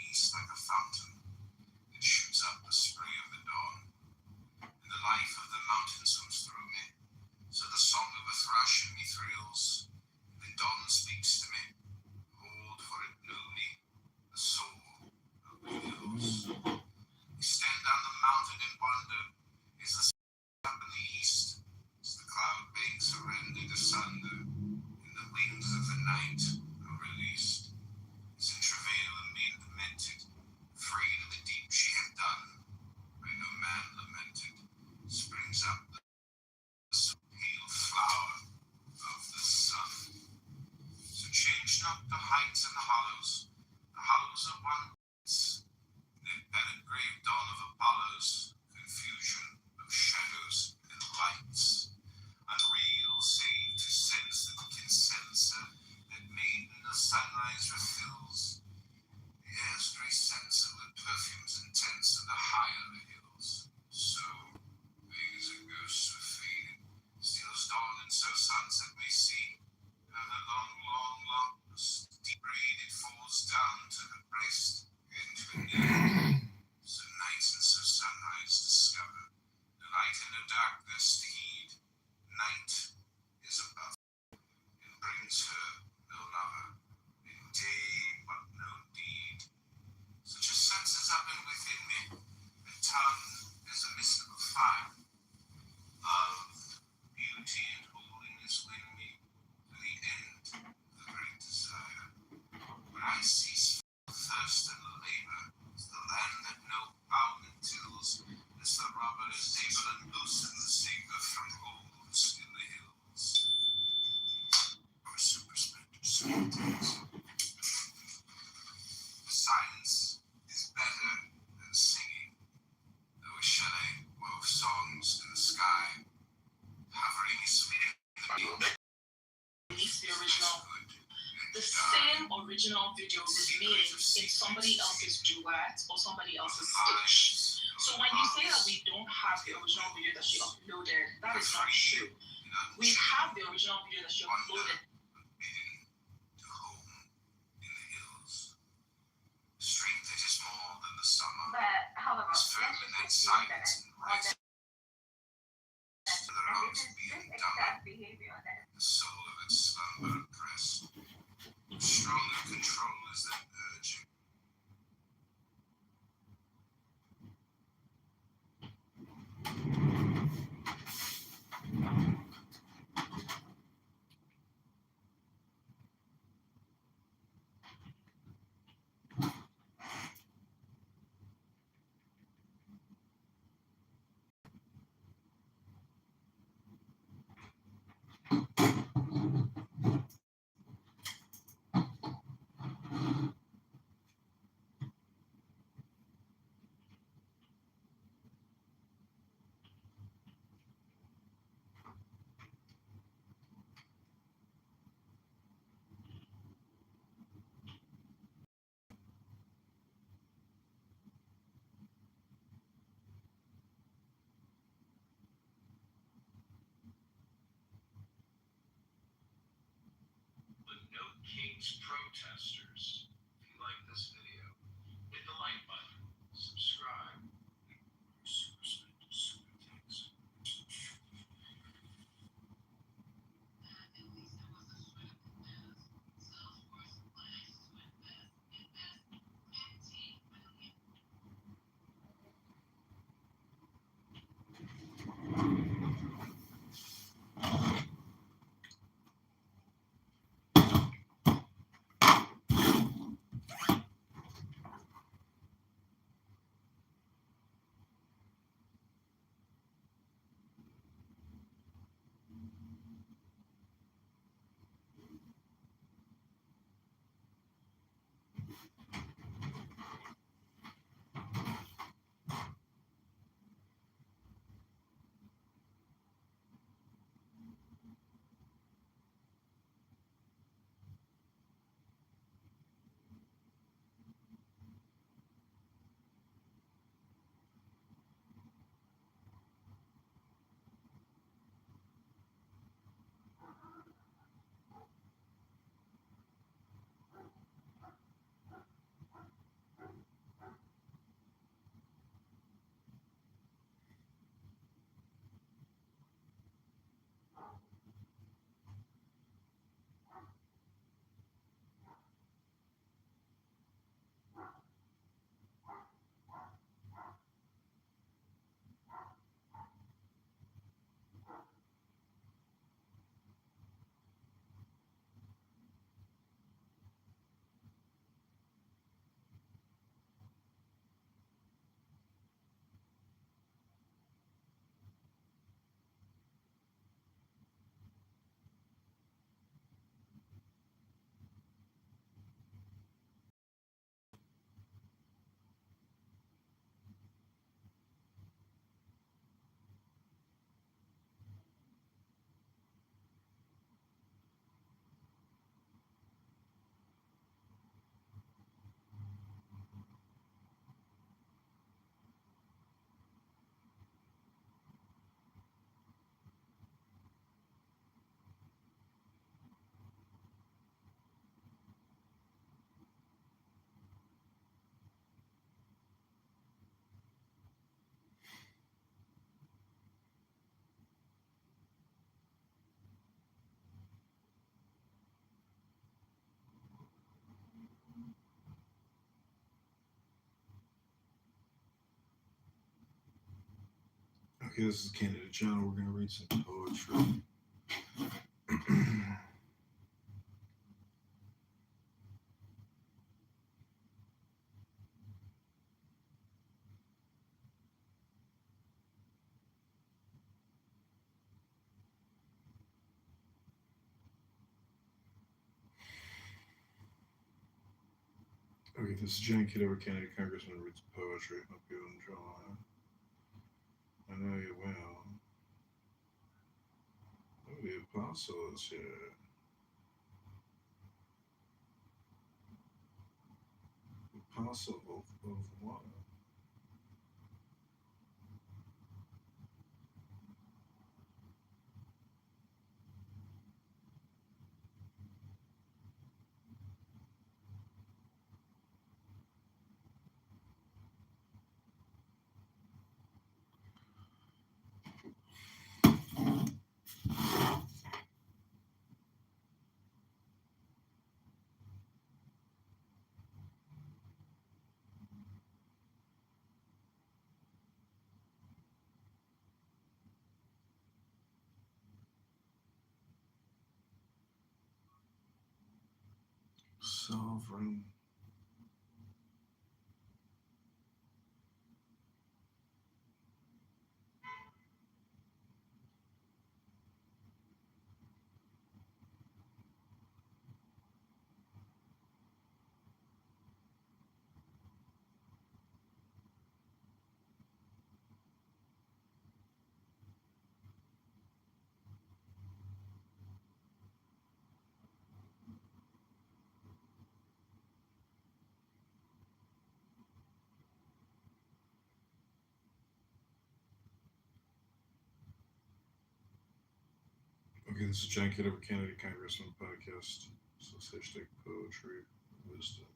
east like a fountain that shoots up the spray of the dawn. And the life of the mountain swims through me, so the song of a thrush in me thrills. The dawn speaks to me, hold for it knew me, the soul of the hills. We stand on the mountain and wonder, is the sun up in the east? As the cloud banks are rended asunder, in the wings of the night are released. Is in travail and being demented, afraid of the deep she had done, by no man lamented, springs up the pale flower of the sun. So change not the heights and the hollows are one place. That battered grave dawn of Apollos, confusion of shadows and lights, unreal save to sense that can sense that maiden of sunrise refills, the air's stray sense of the perfumes intense of the higher the hills. So things and ghosts are faded, steals dawn and so sunset may see, and the long lost deep braid it falls down to the breast and to the knee. So nights and so sunrise discover the light in the darkness to heed. Night is above and brings her no lover, in day but no deed. Such a sense is up and within me, the tongue is a mystical fire. Love, beauty, and holiness win me to the end of the great desire. Where I cease thirst and labor, is the land that no plowman tills, as the robber is able and loosen the saber from holes in the hills. Or super specters. Silence is better than singing, though a chalet wove songs in the sky, hovering is sweeter than the Release the original. The same original video remade in somebody else's duet or somebody else's stitch. So when you say that we don't have the original video that she uploaded, that is not true. We have the original video that she uploaded. To home in the hills. Strength that is more than the summer. But however, Is firm in that silence and rest. To the arms this being dumb. exact behavior that The soul of its slumber oppressed. Stronger control is that urging. But no King's protesters. If you like this video, hit the like button, subscribe, and super thanks. Okay, this is Candidate John. We're going to read some poetry. Okay, this is John Kitover, Candidate Congressman, reads poetry. Hope you enjoy. I know you will. Oh, the apostle is here. Apostle of what? Sovereign. Okay, this is John Kitover, Candidate Congressman podcast. So it's hashtag poetry, wisdom.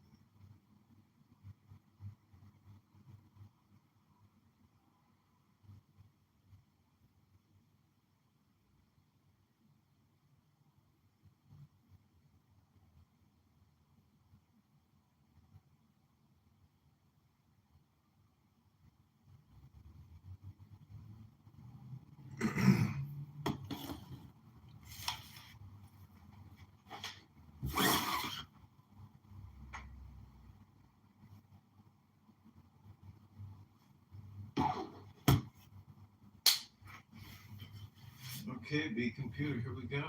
Okay, B computer, here we go.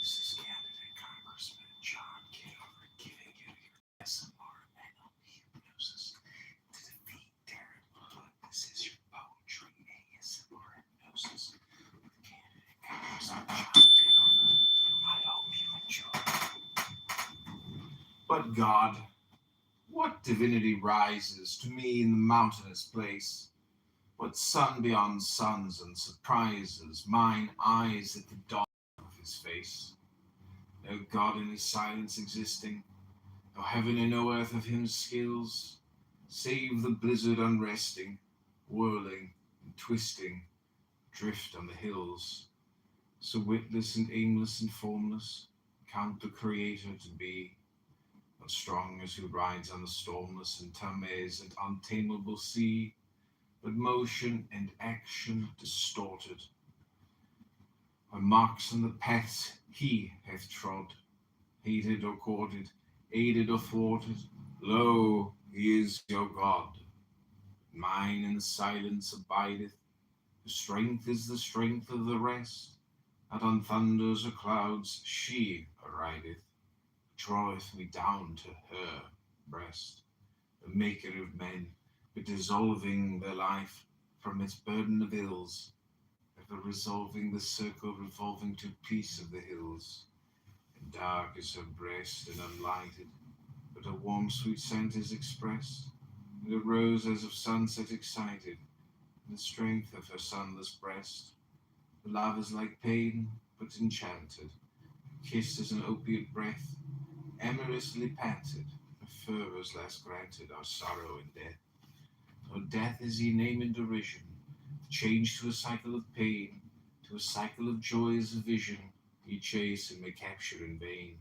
This is Candidate Congressman John Kitover giving you your SMR mental hypnosis to defeat parenthood. This is your poetry ASMR hypnosis with Candidate Congressman John Kitover. I hope you enjoy. But God, what divinity rises to me in the mountainous place? What sun beyond suns and surprises mine eyes at the dawn of his face? No God in his silence existing, no heaven and no earth of him skills, save the blizzard unresting, whirling and twisting, drift on the hills. So witless and aimless and formless, count the Creator to be, not strong as who rides on the stormless and amaze and untamable sea, but motion and action distorted, by marks on the paths he hath trod, hated or courted, aided or thwarted. Lo, he is your God. Mine in silence abideth. Her strength is the strength of the rest. That on thunders or clouds she arideth, draweth me down to her breast. The maker of men, but dissolving their life from its burden of ills, ever resolving the circle revolving to peace of the hills. And dark is her breast and unlighted, but a warm sweet scent is expressed, and a rose as of sunset excited, in the strength of her sunless breast. The love is like pain, but enchanted, kissed as an opiate breath, amorously panted, the fervours last granted our sorrow and death. For death is ye name in derision, change to a cycle of pain, to a cycle of joy as a vision, ye chase and may capture in vain.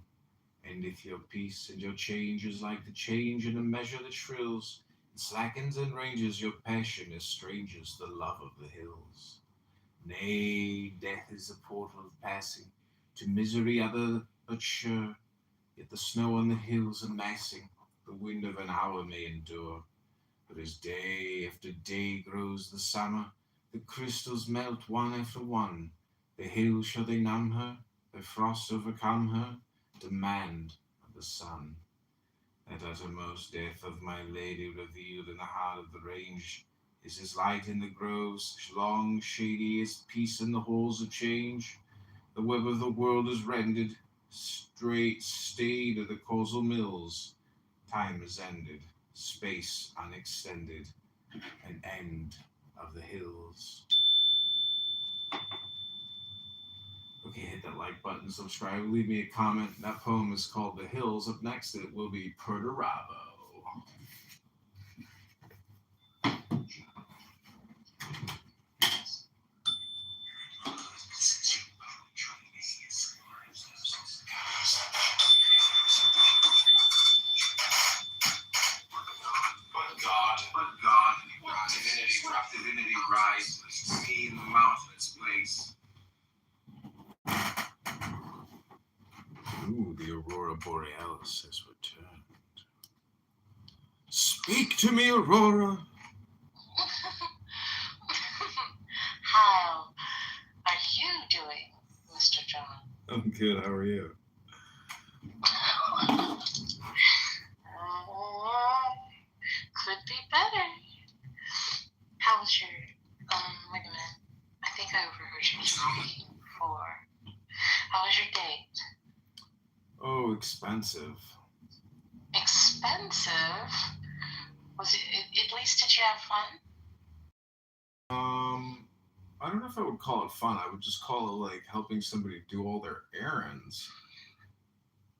Endeth your peace, and your change is like the change in a measure that shrills, and slackens and ranges your passion as strangers the love of the hills. Nay, death is the portal of passing to misery other but sure, yet the snow on the hills amassing, the wind of an hour may endure. But as day after day grows the summer, the crystals melt one after one. The hills, shall they numb her, the frost overcome her? Demand of the sun. That uttermost death of my lady revealed in the heart of the range is as light in the groves, long shady as peace in the halls of change. The web of the world is rended, straight stayed at the causal mills. Time is ended, space unextended, an end of the hills. Okay, hit that like button, subscribe, leave me a comment. That poem is called The Hills. Up next, it will be Perturabo. Divinity rises to me in the mountainous place. Ooh, the Aurora Borealis has returned. Speak to me, Aurora. How are you doing, Mr. John? I'm good. How are you? Could be better. How was your, wait a minute. I think I overheard you speaking before. How was your date? Oh, expensive. Expensive? Was it, at least did you have fun? I don't know if I would call it fun. I would just call it like helping somebody do all their errands.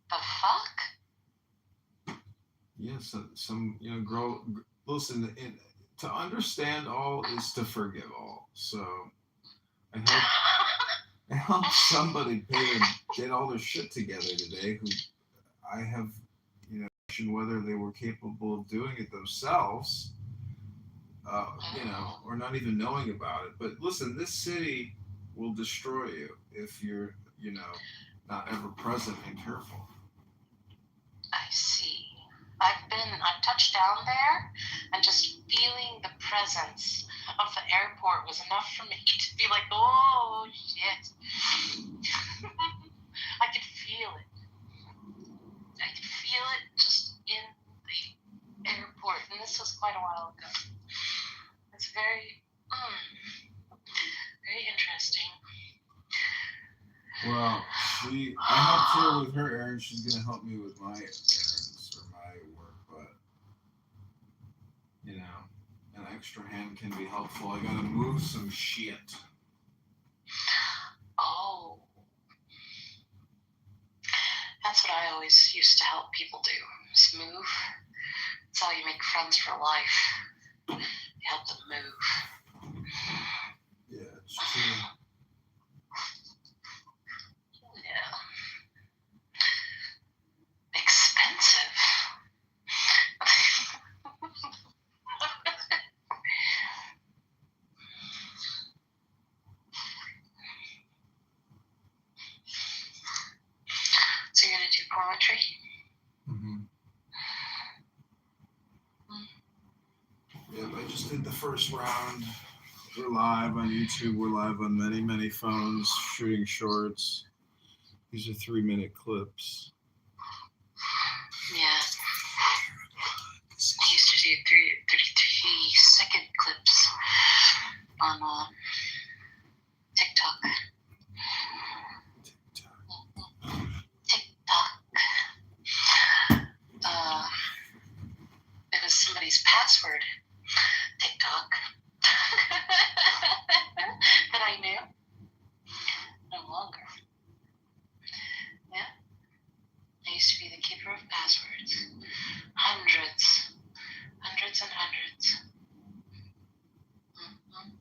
The fuck? Yes, some girl. Listen, to understand all is to forgive all. So I helped somebody get all their shit together today. Who I have, question whether they were capable of doing it themselves. Or not even knowing about it. But listen, this city will destroy you if you're, not ever present and careful. I see. I've touched down there, and just feeling the presence of the airport was enough for me to be like, oh shit. I could feel it. I could feel it just in the airport, and this was quite a while ago. It's very, very interesting. Well, I helped her with her errands. She's gonna help me with my errands or my work, but an extra hand can be helpful. I gotta move some shit. Oh. That's what I always used to help people do. Just move. That's how you make friends for life. You help them move. Yeah, it's true. Yeah. Expensive. So you're gonna do poetry? Mm-hmm. Yep, I just did the first round. We're live on YouTube. We're live on many, many phones, shooting shorts. These are 3-minute clips. Yeah. I used to do 33-second clips on TikTok. It was somebody's password. TikTok. That I knew. No longer. Yeah. used to be the keeper of passwords. Hundreds and hundreds. Mhm.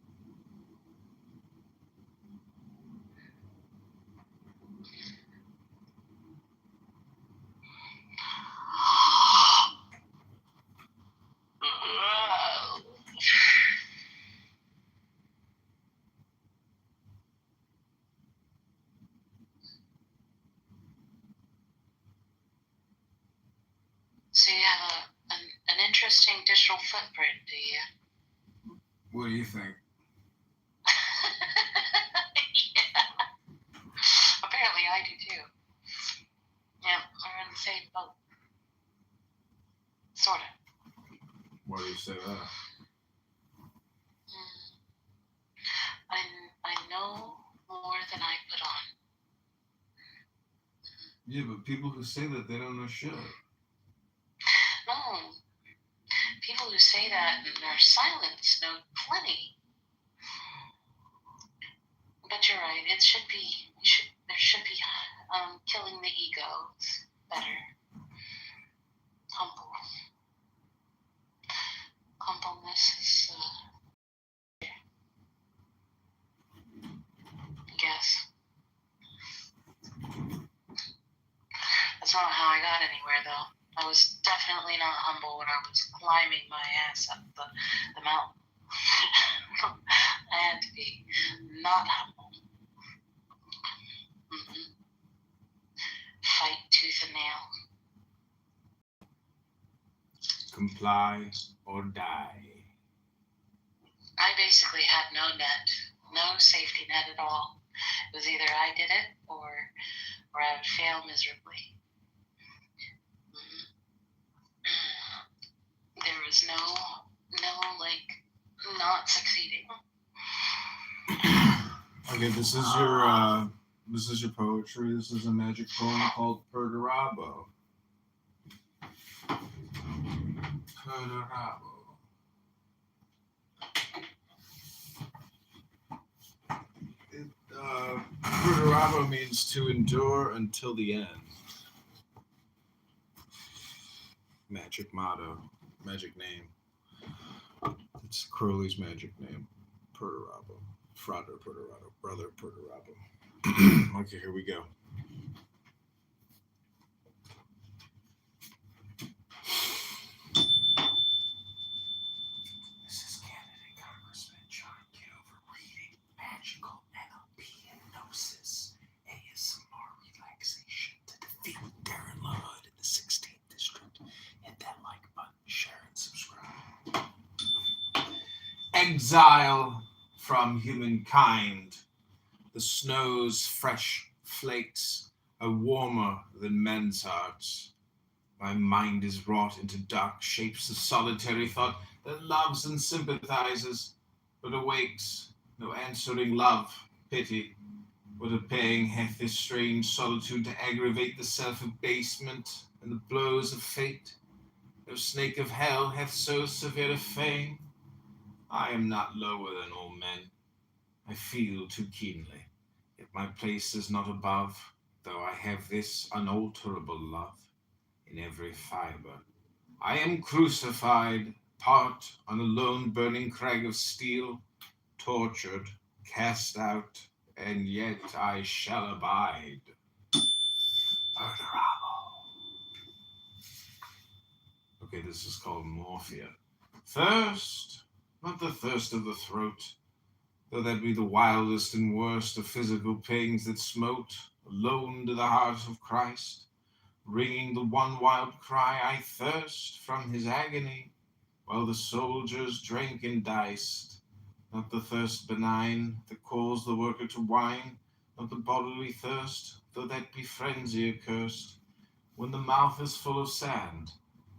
So you have an interesting digital footprint, do you? What do you think? Yeah. Apparently I do too. Yeah, we're in the same boat. Sort of. Why do you say that? I know more than I put on. Yeah, but people who say that, they don't know shit. No, people who say that in their silence know plenty. But you're right. There should be killing the ego. It's better. Humbleness is, I guess. That's not how I got anywhere, though. I was definitely not humble when I was climbing my ass up the mountain. I had to be not humble. Mm-hmm. Fight tooth and nail. Comply or die. I basically had no net, no safety net at all. It was either I did it or I would fail miserably. There was no not succeeding. Okay, this is your poetry. This is a magic poem called Perdurabo. Perdurabo. Perdurabo means to endure until the end. Magic motto, magic name. It's Crowley's magic name. Perdurabo. Frater Perdurabo. Brother Perdurabo. Okay, here we go. This is candidate Congressman John Kitover reading magical NLP hypnosis ASMR relaxation to defeat Darren LaHood in the 16th district. Hit that like button, share, and subscribe. Exile from humankind. The snow's fresh flakes are warmer than men's hearts. My mind is wrought into dark shapes of solitary thought that loves and sympathizes, but awakes no answering love, pity. What a pang hath this strange solitude to aggravate the self-abasement and the blows of fate? No snake of hell hath so severe a fame. I am not lower than all men. I feel too keenly, yet my place is not above, though I have this unalterable love in every fiber. I am crucified, part on a lone burning crag of steel, tortured, cast out, and yet I shall abide. Okay, this is called morphia. Thirst, not the thirst of the throat, though that be the wildest and worst of physical pains that smote, alone to the heart of Christ, ringing the one wild cry, I thirst, from his agony, while the soldiers drank and diced. Not the thirst benign that calls the worker to wine, not the bodily thirst, though that be frenzy accursed, when the mouth is full of sand,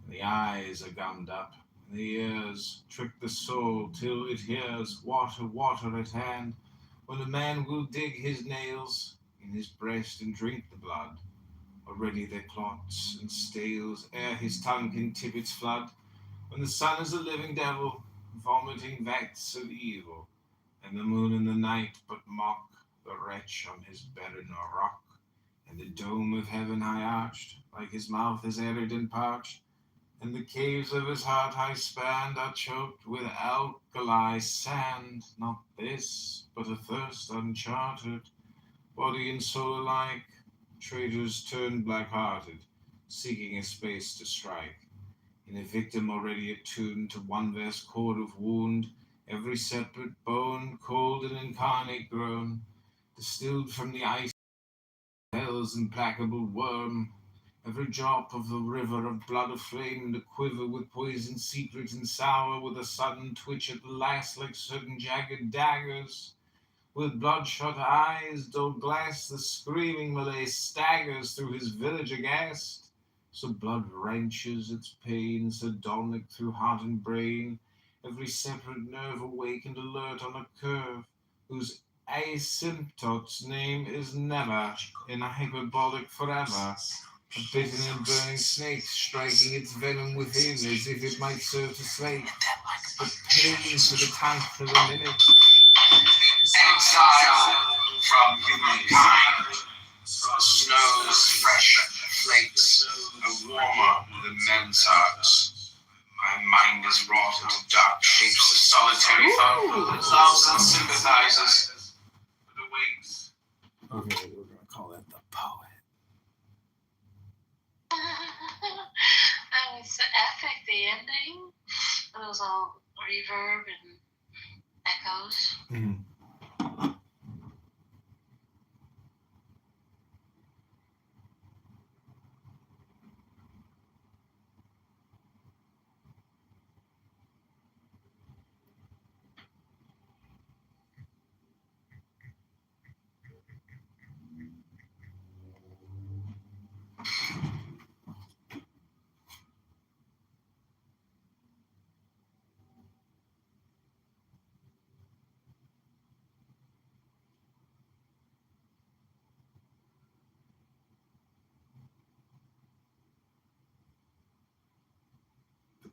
and the eyes are gummed up, and the ears trick the soul till it hears water, water at hand, when a man will dig his nails in his breast and drink the blood. Already there clots and stales ere his tongue can tip its flood, when the sun is a living devil, vomiting vats of evil, and the moon and the night but mock the wretch on his barren rock, and the dome of heaven high arched, like his mouth is arid and parched, and the caves of his heart high spanned are choked with alkali sand. Not this, but a thirst uncharted, body and soul alike, traitors turned black-hearted, seeking a space to strike. In a victim already attuned to one vast chord of wound, every separate bone, cold and incarnate grown, distilled from the ice of hell's implacable worm, every drop of the river of blood aflame to quiver with poison secret and sour, with a sudden twitch at the last like certain jagged daggers. With bloodshot eyes, dull glass, the screaming Malay staggers through his village aghast. So blood wrenches its pain, sardonic through heart and brain, every separate nerve awake and alert on a curve, whose asymptote's name is never, in a hyperbolic forever. A bitten and burning snake striking its venom within as if it might serve to slake. But pain to the tenth of a minute. Exile from humankind. The snow's fresh flakes are warmer than men's hearts. My mind is wrought into dark shapes of solitary thought that loves and sympathizes, but awakes. Okay, we're gonna call that the poet. That was epic, the ending. It was all reverb and echoes. Mm.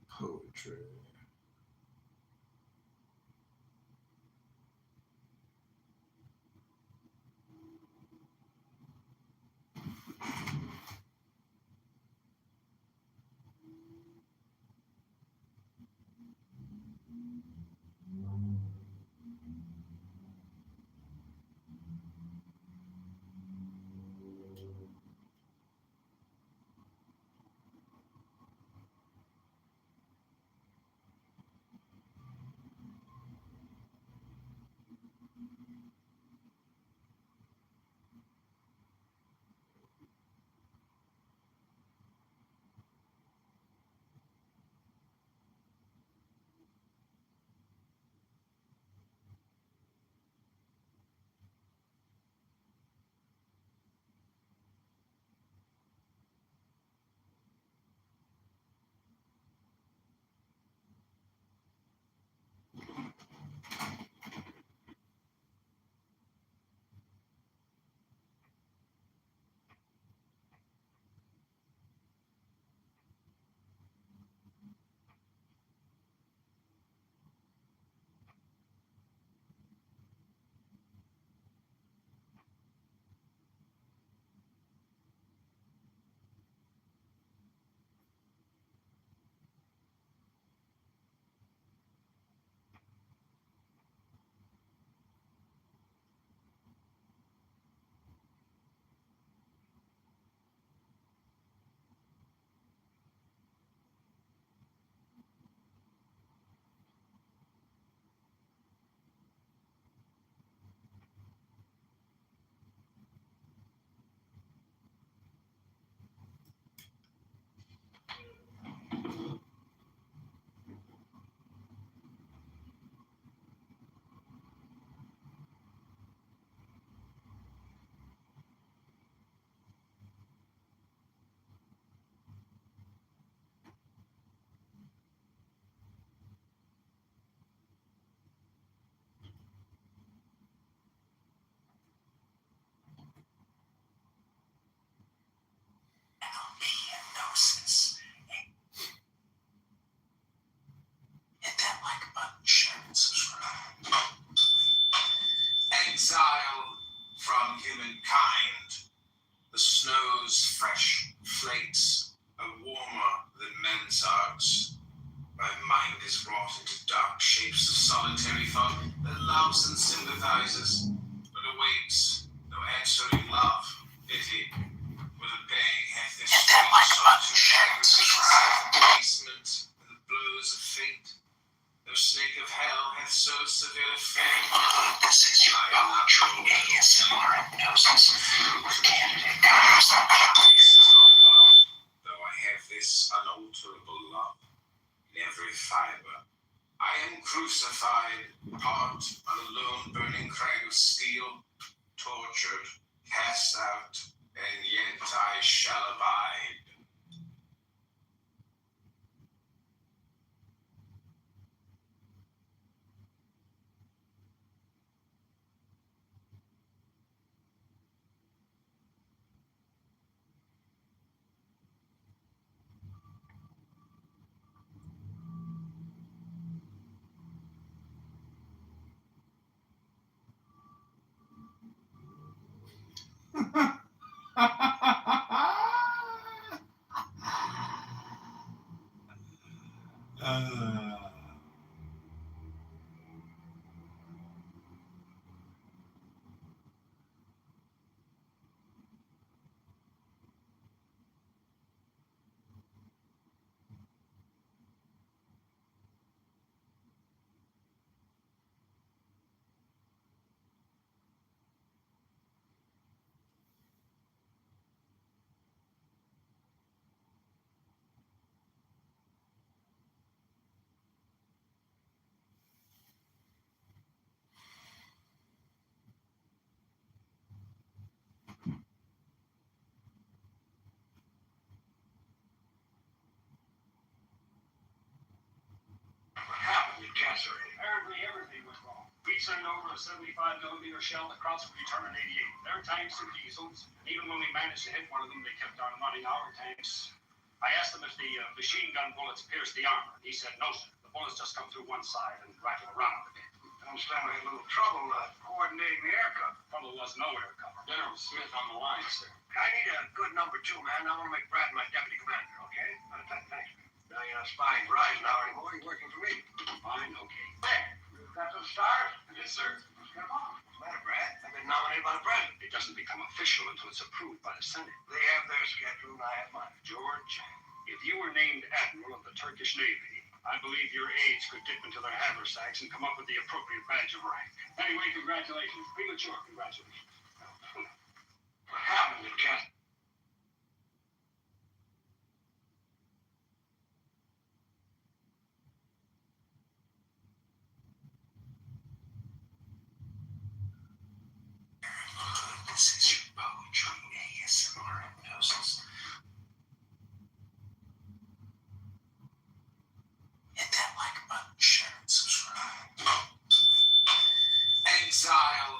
Poetry. loves and sympathizes, but awakes no answering love, pity, with a pang hath this strange solitude aggravated itself in the basement, and the blows of fate. No snake of hell hath so severe a fate. This is your poetry ASMR hypnosis with candidate Congressman. Though I have this unalterable love in every fiber, I am crucified, part on a lone burning crag of steel, tortured, cast out, and yet I shall abide. Apparently everything went wrong. We sent over a 75mm shell that crossed would return in 88. Their tanks and diesels. Even when we managed to hit one of them, they kept on running our tanks. I asked them if the machine gun bullets pierced the armor. He said, no, sir. The bullets just come through one side and rattle around a bit. I understand we had a little trouble coordinating the air cover. Trouble was no air cover. General Smith on the line, sir. I need a good number 2, man. I want to make Brad my deputy commander, okay? Thanks, man. Now you're not spying for Eisenhower anymore. You're working for me. Fine, okay. There. You've got some stars? Yes, sir. Let's get them on. What's the matter, Brad? I've been nominated by the president. It doesn't become official until it's approved by the Senate. They have their schedule and I have mine. George, if you were named Admiral of the Turkish Navy, I believe your aides could dip into their haversacks and come up with the appropriate badge of rank. Anyway, congratulations. Premature congratulations. What happened to Cat? This is your poetry ASMR hypnosis. Hit that like button, share and subscribe. Exile.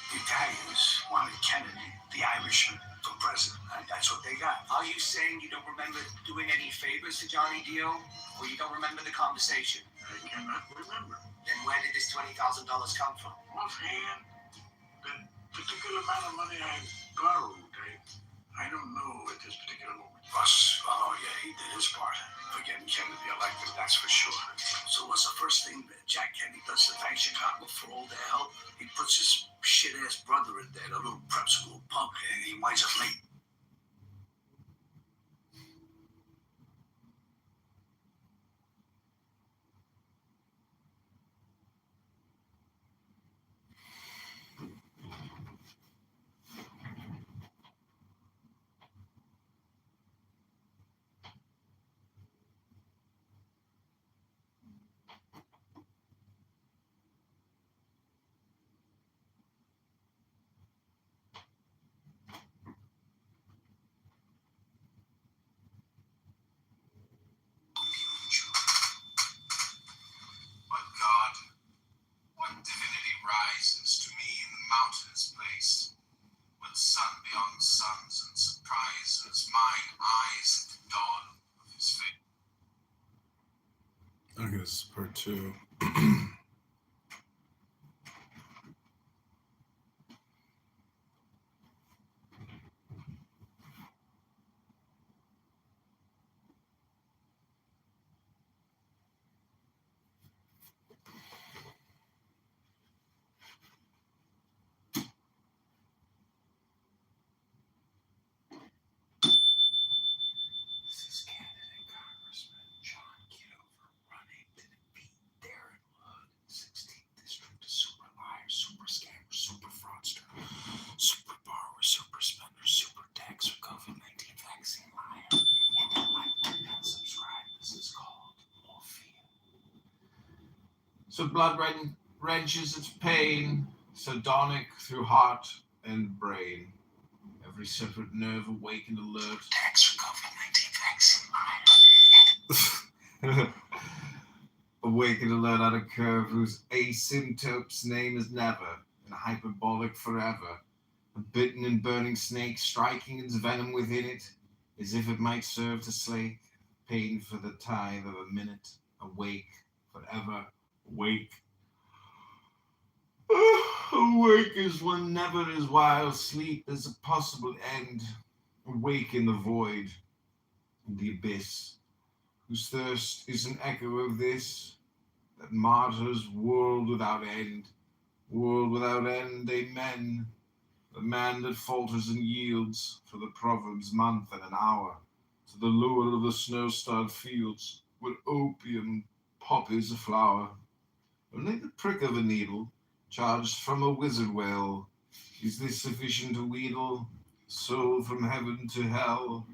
The Italians wanted Kennedy, the Irishman, for president. That's what they got. Are you saying you don't remember doing any favors to Johnny Dio? Or you don't remember the conversation? I cannot remember. Then where did this $20,000 come from? Offhand, that particular amount of money I borrowed, I don't know at this particular moment. Oh yeah, he did his part for getting Kennedy elected, that's for sure. So what's the first thing that Jack Kennedy does to thank Chicago for all their help? He puts his shit-ass brother in there, the little prep school punk, and he winds up late. rises to me in the mountainous place, but sun beyond suns and surprises mine eyes at the dawn of his face. Okay, this is part 2. This is candidate Congressman John Kitover running to defeat Darren Hood, 16th District, a super liar, super scammer, super fraudster, super borrower, super spender, super tax, or COVID-19 vaccine liar. Hit that like button and subscribe. This is called morphine. So blood wrenches its pain, sardonic through heart and brain. Every separate nerve awakened alert. Tax or COVID-19 vaccine liar. Awakened alert at a curve whose asymptote's name is never, and hyperbolic forever. A bitten and burning snake striking its venom within it, as if it might serve to slake pain for the tithe of a minute. Awake, forever, awake. Awake is one never is while sleep is a possible end. Awake in the void, in the abyss, whose thirst is an echo of this, that martyrs world without end, amen. The man that falters and yields for the proverb's month and an hour, to the lure of the snow-starred fields, where opium poppies a flower. Only the prick of a needle, charged from a wizard well, is this sufficient to wheedle soul from heaven to hell?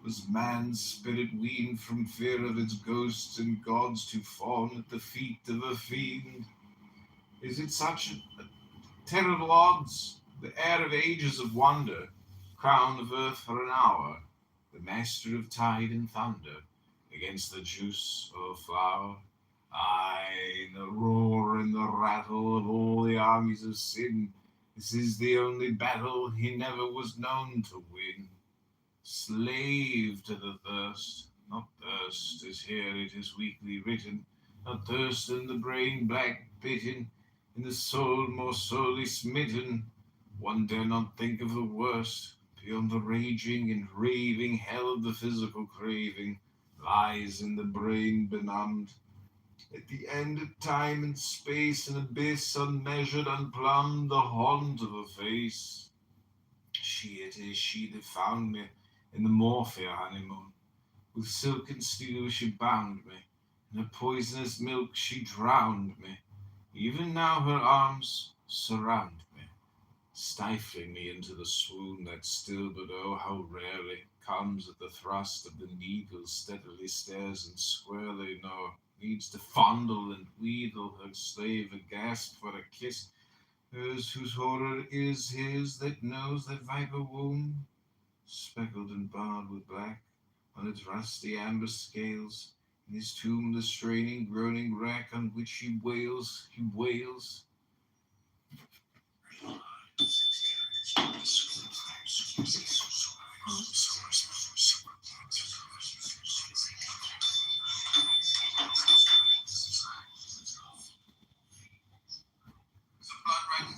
Was man's spirit weaned from fear of its ghosts and gods to fawn at the feet of a fiend? Is it such a terrible odds? The heir of ages of wonder, crown of earth for an hour, the master of tide and thunder, against the juice of a flower? Aye, the roar and the rattle of all the armies of sin, this is the only battle he never was known to win. Slave to the thirst, not thirst, as here it is weakly written, not thirst in the brain black bitten, in the soul more sorely smitten. One dare not think of the worst, beyond the raging and raving hell of the physical craving, lies in the brain benumbed. At the end of time and space, an abyss unmeasured, unplumbed, the haunt of a face. It is she that found me in the Morphia honeymoon. With silken steel she bound me, in her poisonous milk she drowned me. Even now her arms surround me, stifling me into the swoon that still, but oh, how rarely, comes at the thrust of the needle, steadily stares and squarely, no, needs to fondle and wheedle her slave, a gasp for a kiss, hers whose horror is his that knows that viper womb, speckled and barred with black, on its rusty amber scales, in his tomb the straining, groaning rack on which he wails.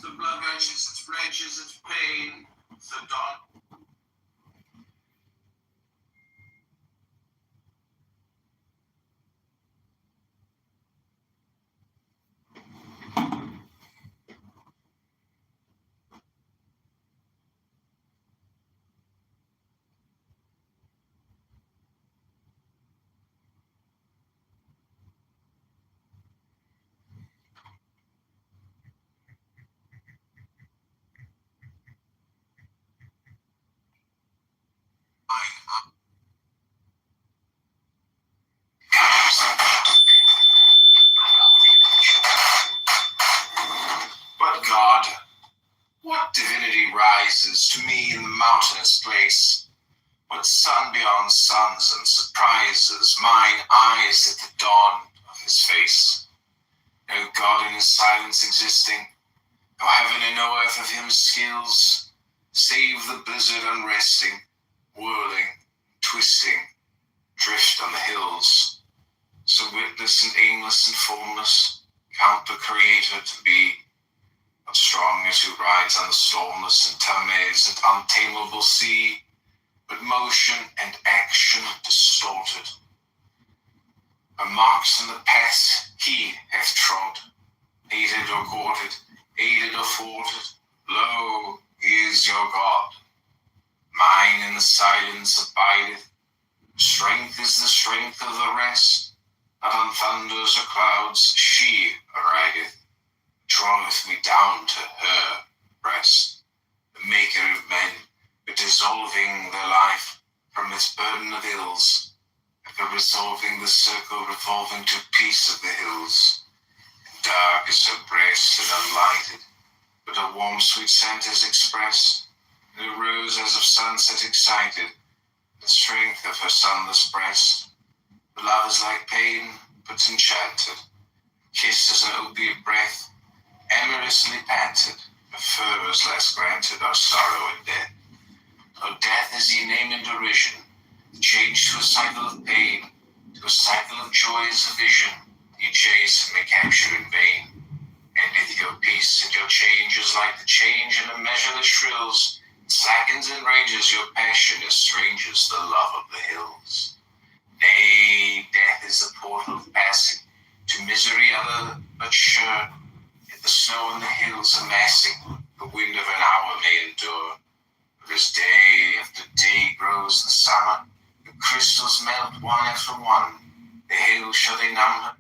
The blood wrenches its pain, the dawn. But God, what divinity rises to me in the mountainous place? What sun beyond suns and surprises mine eyes at the dawn of his face? No God in his silence existing, No heaven and no earth of him skills, save the blizzard unresting, whirling, twisting, drift on the hills. So witless and aimless and formless, count the Creator to be, not strong as who rides on the stormless and amazed and untamable sea, but motion and action distorted. By marks in the paths he hath trod, aided or courted, aided or thwarted, lo, he is your God. Mine in the silence abideth, strength is the strength of the rest, that on thunders or clouds she arideth, draweth me down to her breast, the maker of men, but dissolving their life from this burden of ills, ever resolving the circle revolving to peace of the hills. Dark is her breast and unlighted, but a warm sweet scent is expressed, and a rose as of sunset excited, the strength of her sunless breast. The love is like pain, but enchanted, kissed as an opiate breath, amorously panted, but furrows less granted are sorrow and death. O death is ye name in derision, change to a cycle of pain, to a cycle of joys of vision, ye chase and may capture in vain. Endeth your peace and your change is like the change in a measure that shrills, slackens and rages your passion as strangers the love of the hills. Nay, death is the portal of passing, to misery other but sure, yet the snow and the hills amassing, the wind of an hour may endure. But as day after day grows the summer, the crystals melt one after one, the hills shall they number.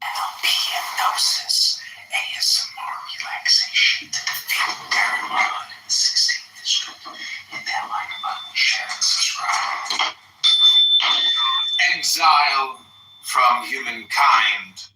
NLP hypnosis, ASMR relaxation to defeat Darren Marlin in the 16th district. Hit that like button, share and subscribe. Exile from humankind.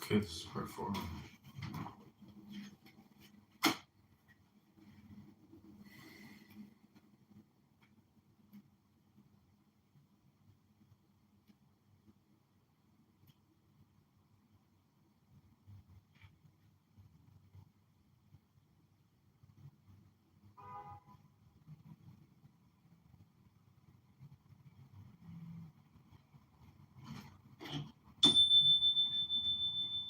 Okay, this is part 4.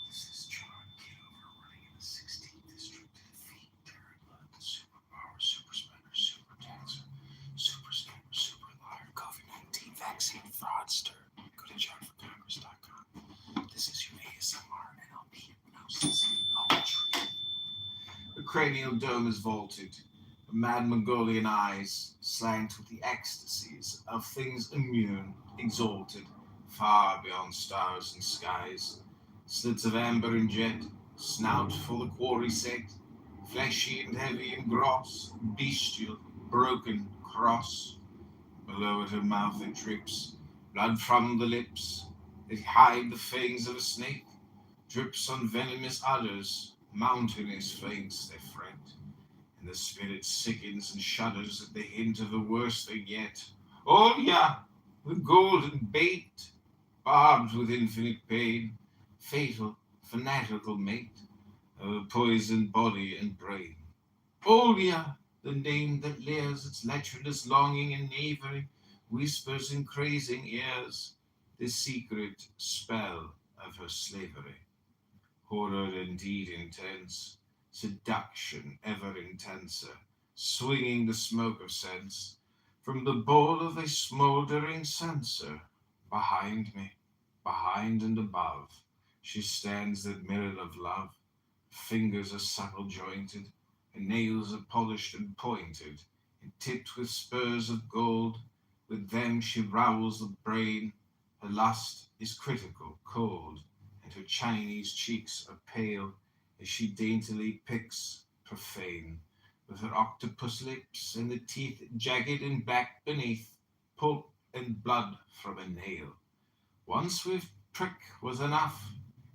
This is John Kitover running in the 16th district to defeat Darren Blood, the superpower, super spender, super taxer, super scammer, super liar, COVID-19 vaccine fraudster. Go to johnforcongress.com. This is your ASMR NLP hypnosis poetry. The cranial dome is vaulted. The mad Mongolian eyes slant with the ecstasies of things immune, exalted, far beyond stars and skies. Slits of amber and jet, snout full of quarry set, fleshy and heavy and gross, bestial, broken, cross. Below at her mouth it drips, blood from the lips that hide the fangs of a snake, drips on venomous udders, mountainous flanks they fret, and the spirit sickens and shudders at the hint of the worst they get. Oh yeah, the golden bait, barbed with infinite pain, fatal, fanatical mate of a poisoned body and brain. Olia, the name that leers its lecherous longing and knavery, whispers in crazing ears, the secret spell of her slavery. Horror indeed intense, seduction ever intenser, swinging the smoke of sense from the bowl of a smouldering censer. Behind me, behind and above, she stands that mirror of love. Fingers are supple jointed, and nails are polished and pointed, and tipped with spurs of gold. With them she rowels the brain. Her lust is critical, cold, and her Chinese cheeks are pale as she daintily picks, profane, with her octopus lips and the teeth jagged and back beneath, pulp and blood from a nail. One swift prick was enough,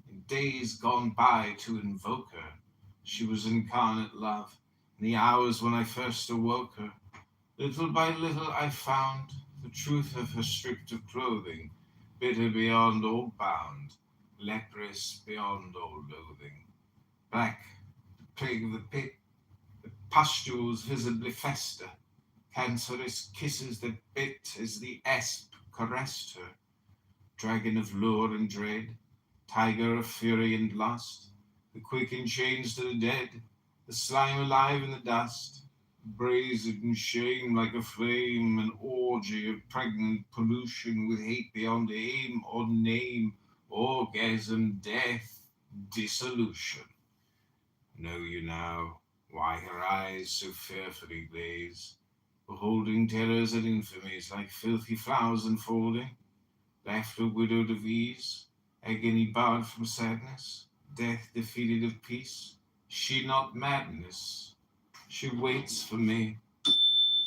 in days gone by to invoke her. She was incarnate love, in the hours when I first awoke her. Little by little I found the truth of her stripped of clothing, bitter beyond all bound, leprous beyond all loathing. Black, the plague of the pit, the pustules visibly fester, cancerous kisses that bit as the asp caressed her. Dragon of lure and dread, tiger of fury and lust, the quick in chains to the dead, the slime alive in the dust, brazen in shame like a flame, an orgy of pregnant pollution with hate beyond aim or name, orgasm, death, dissolution. Know you now why her eyes so fearfully blaze, beholding terrors and infamies like filthy flowers unfolding? Laughter widowed of ease, agony barred from sadness, death defeated of peace. She not madness, she waits for me,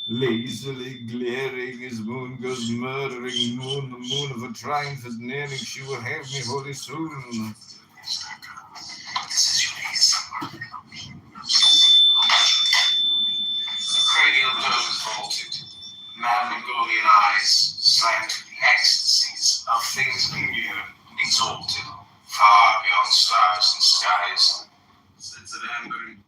lazily glaring as moon goes murdering moon. The moon of her triumph is nearing, she will have me wholly soon. Cranial domes vaulted, mad Mongolian eyes slant to the ecstasies of things immune, exalted, far beyond stars and skies. Sense of amber.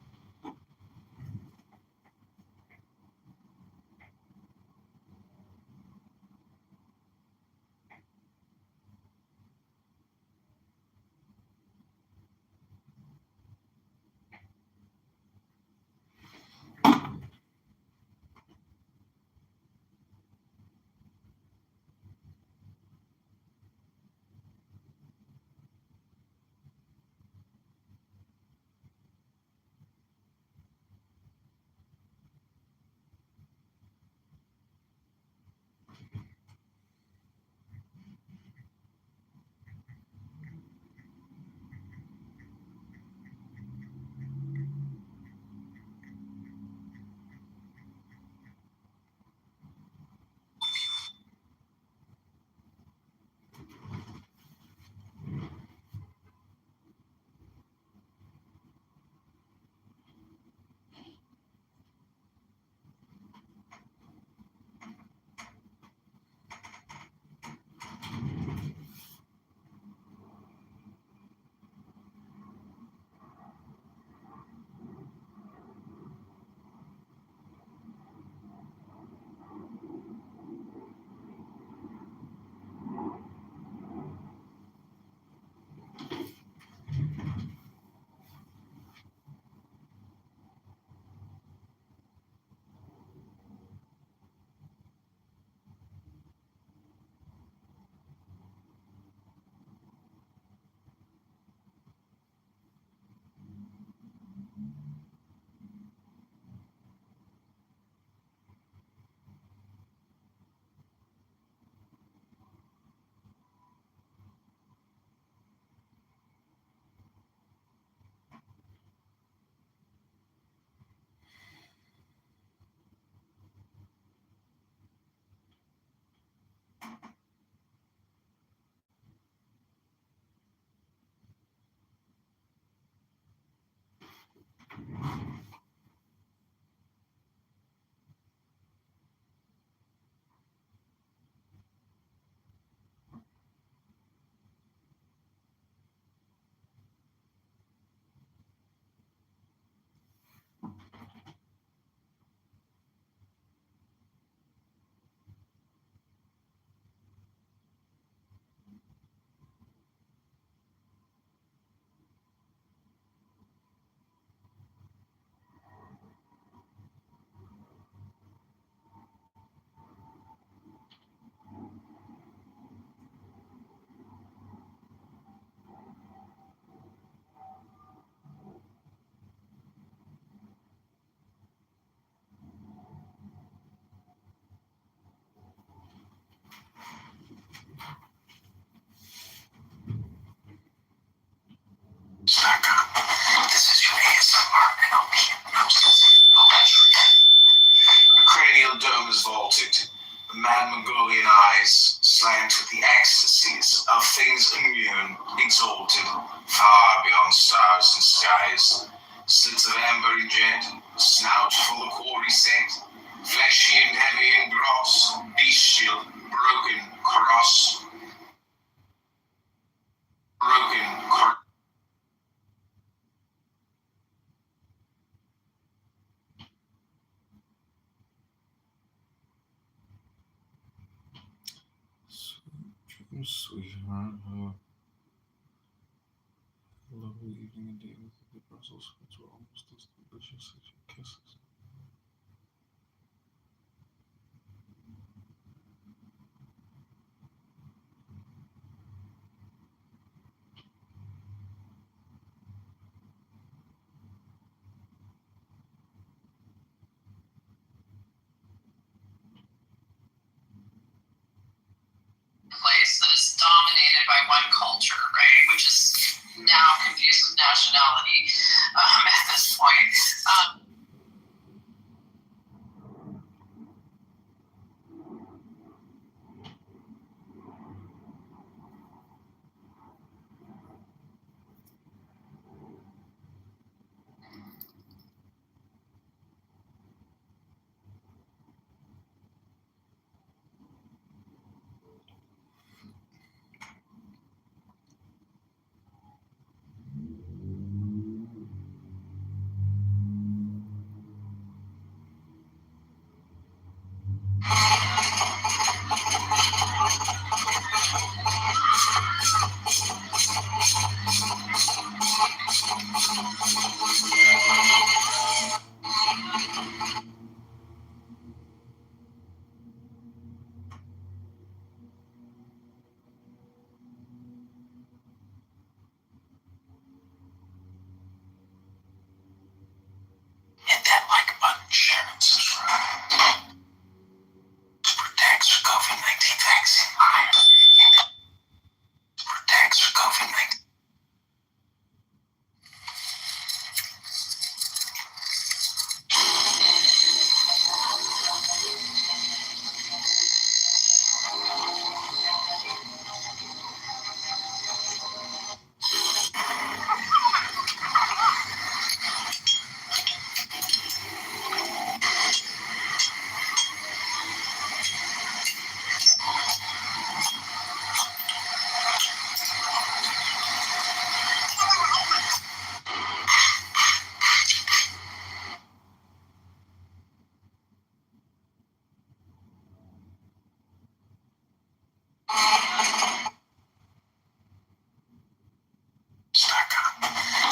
mad Mongolian eyes slant with the ecstasies of things immune, exalted, far beyond stars and skies. Slits of amber and jet, snout full of quarry scent, fleshy and heavy and gross, bestial, broken, cross, broken, cross. Sweetheart, lovely evening indeed. The Brussels sprouts were almost as delicious as your kisses. Place that is dominated by one culture, right, which is now confused with nationality at this point. Hit that like button, share and subscribe. Protects for COVID-19 vaccine. Protects for COVID-19.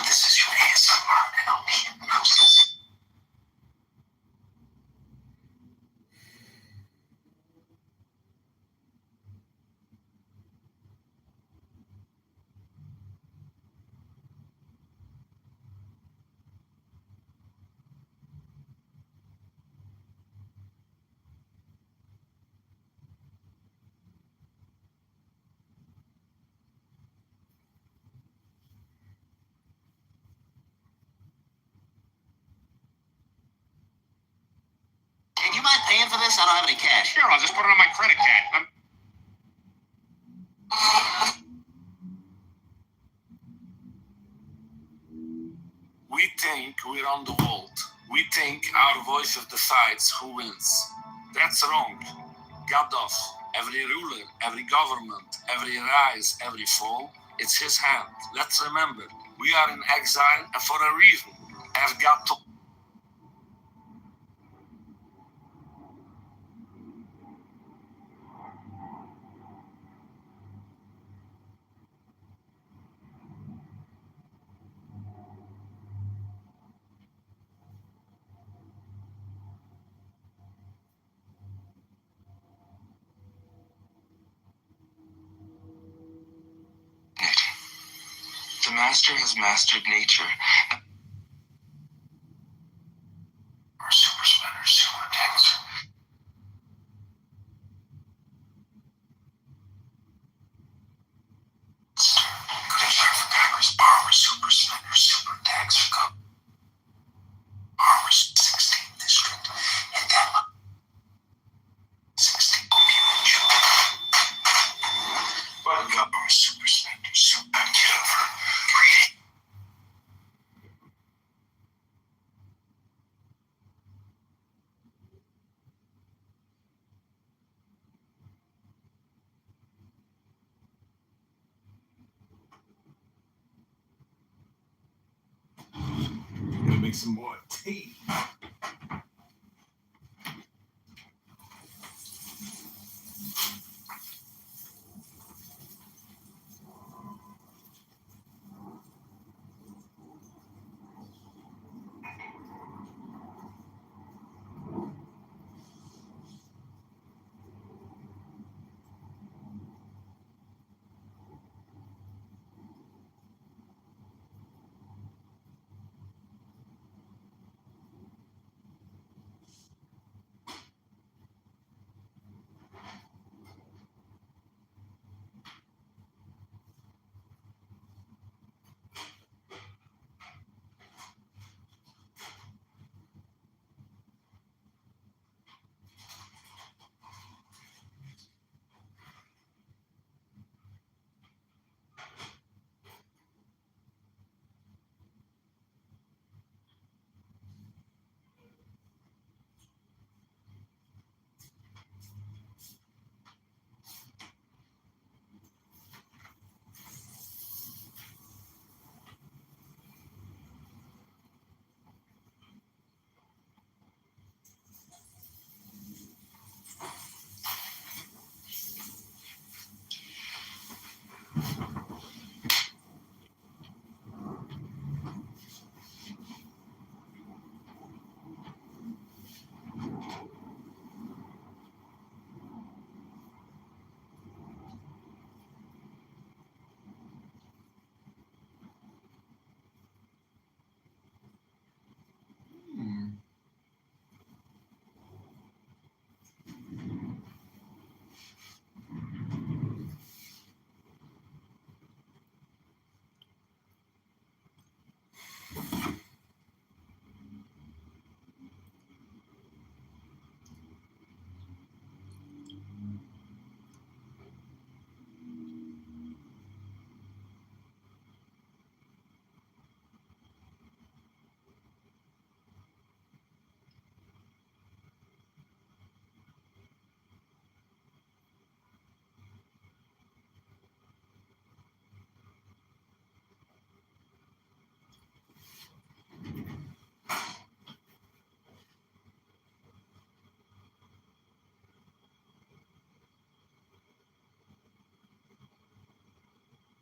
This is your ASMR NLP hypnosis. Hey, do you mind paying for this? I don't have any cash. Sure, I'll just put it on my credit card. We think we're on the world. We think our voice decides who wins. That's wrong. God does. Every ruler, every government, every rise, every fall, it's his hand. Let's remember, we are in exile and for a reason. As God told. The master has mastered nature. Our super spinner, super tanks. Good for power, super spinner, super tanks for go. Armor 16th district. Hit that 16. me some more tea.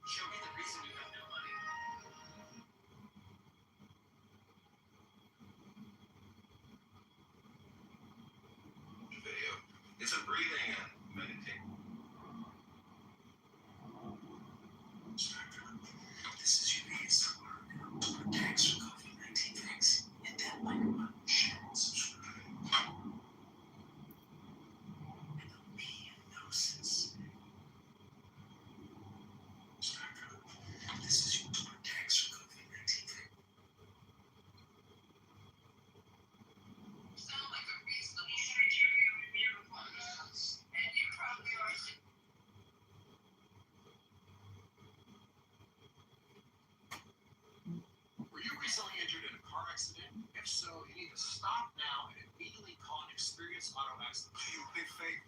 Show me the reason you have no money. Video. It's a breathing and meditating. This is your biggest work to protect from COVID-19 things. Hit that like button, share, and subscribe. And don't be a nuisance. This is your protect from COVID-19 things. Sound like a reasonable and you probably are. Were you recently injured in a car accident? If so, you need to stop now and immediately call an experienced auto accident. You big fake.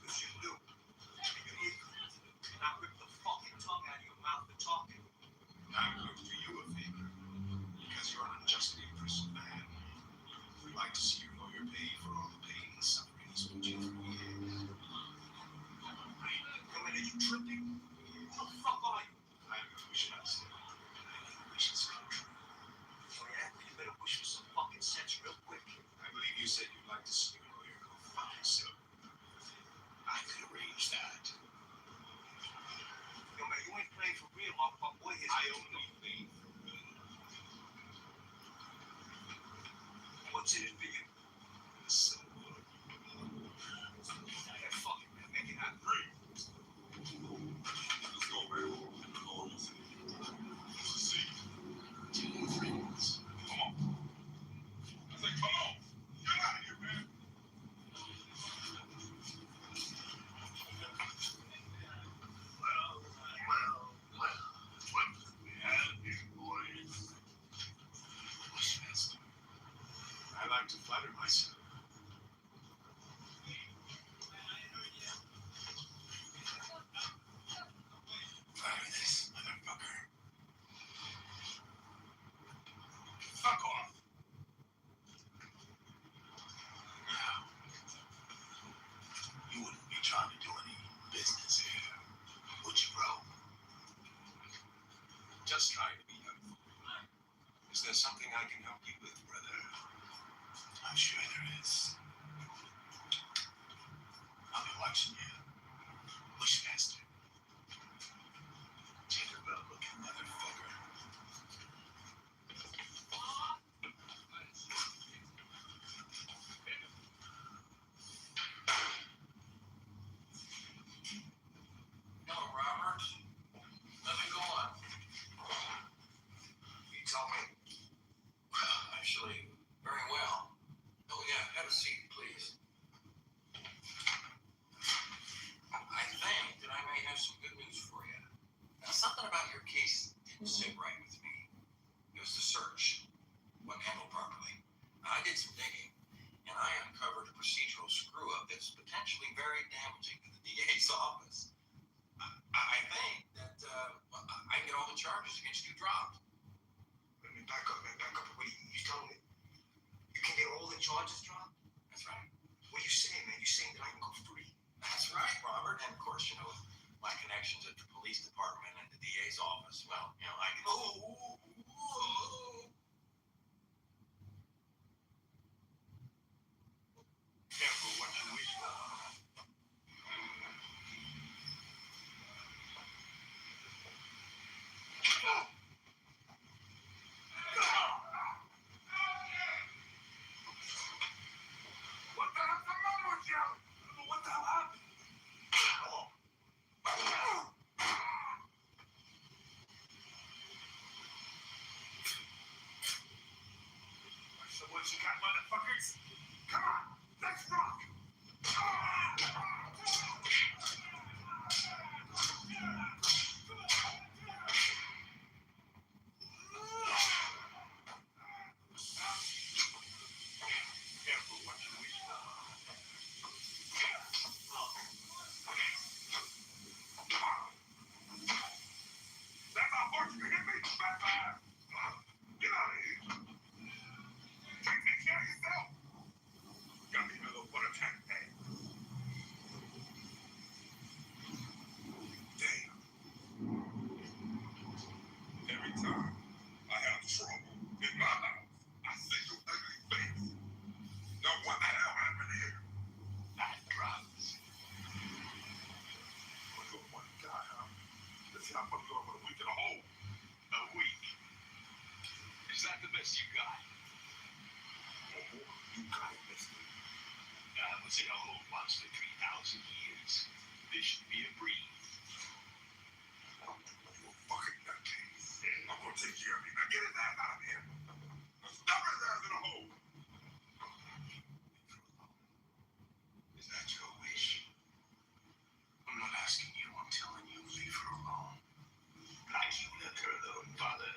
Because you do. And I rip the fucking tongue out of your mouth and talking. I would do you a favor. Because you're an unjustly imprisoned man. We'd like to see your lawyer pay for all the pain and suffering he's put you through here. I mean, are you tripping? Who the fuck are you? I wish I said. I wish it's come true. Oh yeah? You better wish for some fucking sense real quick. I believe you said you'd like to see your lawyer go fuck himself. I could arrange that. Yo, man, you ain't playing for real, motherfucker. What is I it? only plead for good. What's in it for you? So, Yeah, fuck it, man. Make it happen. let's go, man. Come on. Let's see. Two friends. Come on. I said, come on. Get out of here, man. What do we have here, boys? Bushmaster. I like to Just trying to be helpful. Is there something I can help you with, brother? I'm sure there is. I'll be watching you. Bushmaster. Tinkerbell looking motherfucker. No, Robert. Nothing going. You tell me. Well, actually, very well. Oh, yeah, have a seat, please. I think that I may have some good news for you. Now, something about your case didn't sit right with me. It was the search. Wasn't handled properly. Now, I did some digging, and I uncovered a procedural screw-up that's potentially very damaging to the DA's office. I think that I can get all the charges against you dropped. Let me back up, man. Back up. What are you telling me? You can get all the charges dropped? That's right. What are you saying, man? You saying that I can go free? That's right, Robert. And of course, my connections at the police department and the DA's office. Well, I can. Careful what you wish for. What the hell's the matter with you? What the hell happened? So what you got, motherfuckers? Come on, let's rock! Careful what you wish for. That's how hard you hit me, Batman! Get out of here! Take care of yourself! Got me another one attack bag. Damn. Every time I have trouble in my house, I see your ugly face. Now what the hell happened here? That drugs. Well, you're one guy, huh? Let's see how much you are for a week in a hole. A week. Is that the best you got? Oh, you got it, mister. I was in a hole once for 3,000 years. This should be a breeze. You fucking nutcase. I'm gonna take care of you. Now get his ass out of here. Stop his ass in a hole. Is that your wish? I'm not asking you, I'm telling you, leave her alone. Like you left her alone, father.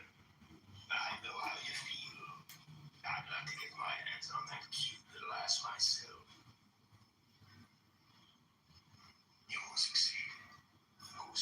I know how you feel. I'd like to get my hands on that cute little ass myself. You won't succeed. Oh,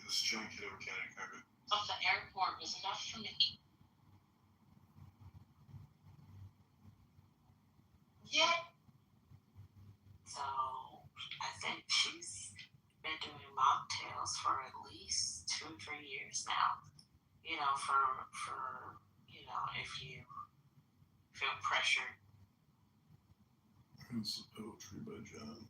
this John Kitover Canada cargo of the airport was enough for me. Yeah. So I think she's been doing mocktails for at least 2 or 3 years now. You know, for if you feel pressured. This is poetry by John.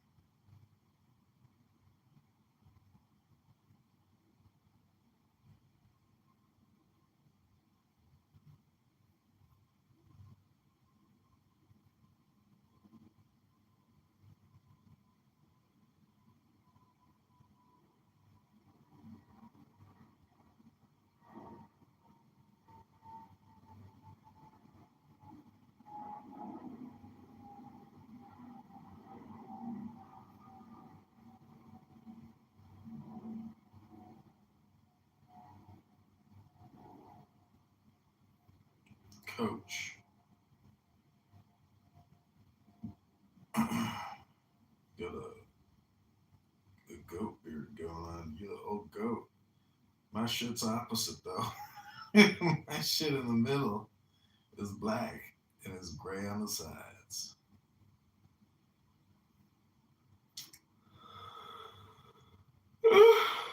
Coach. Got a goat beard going on. You're the old goat. My shit's opposite though. My shit in the middle is black and it's gray on the sides.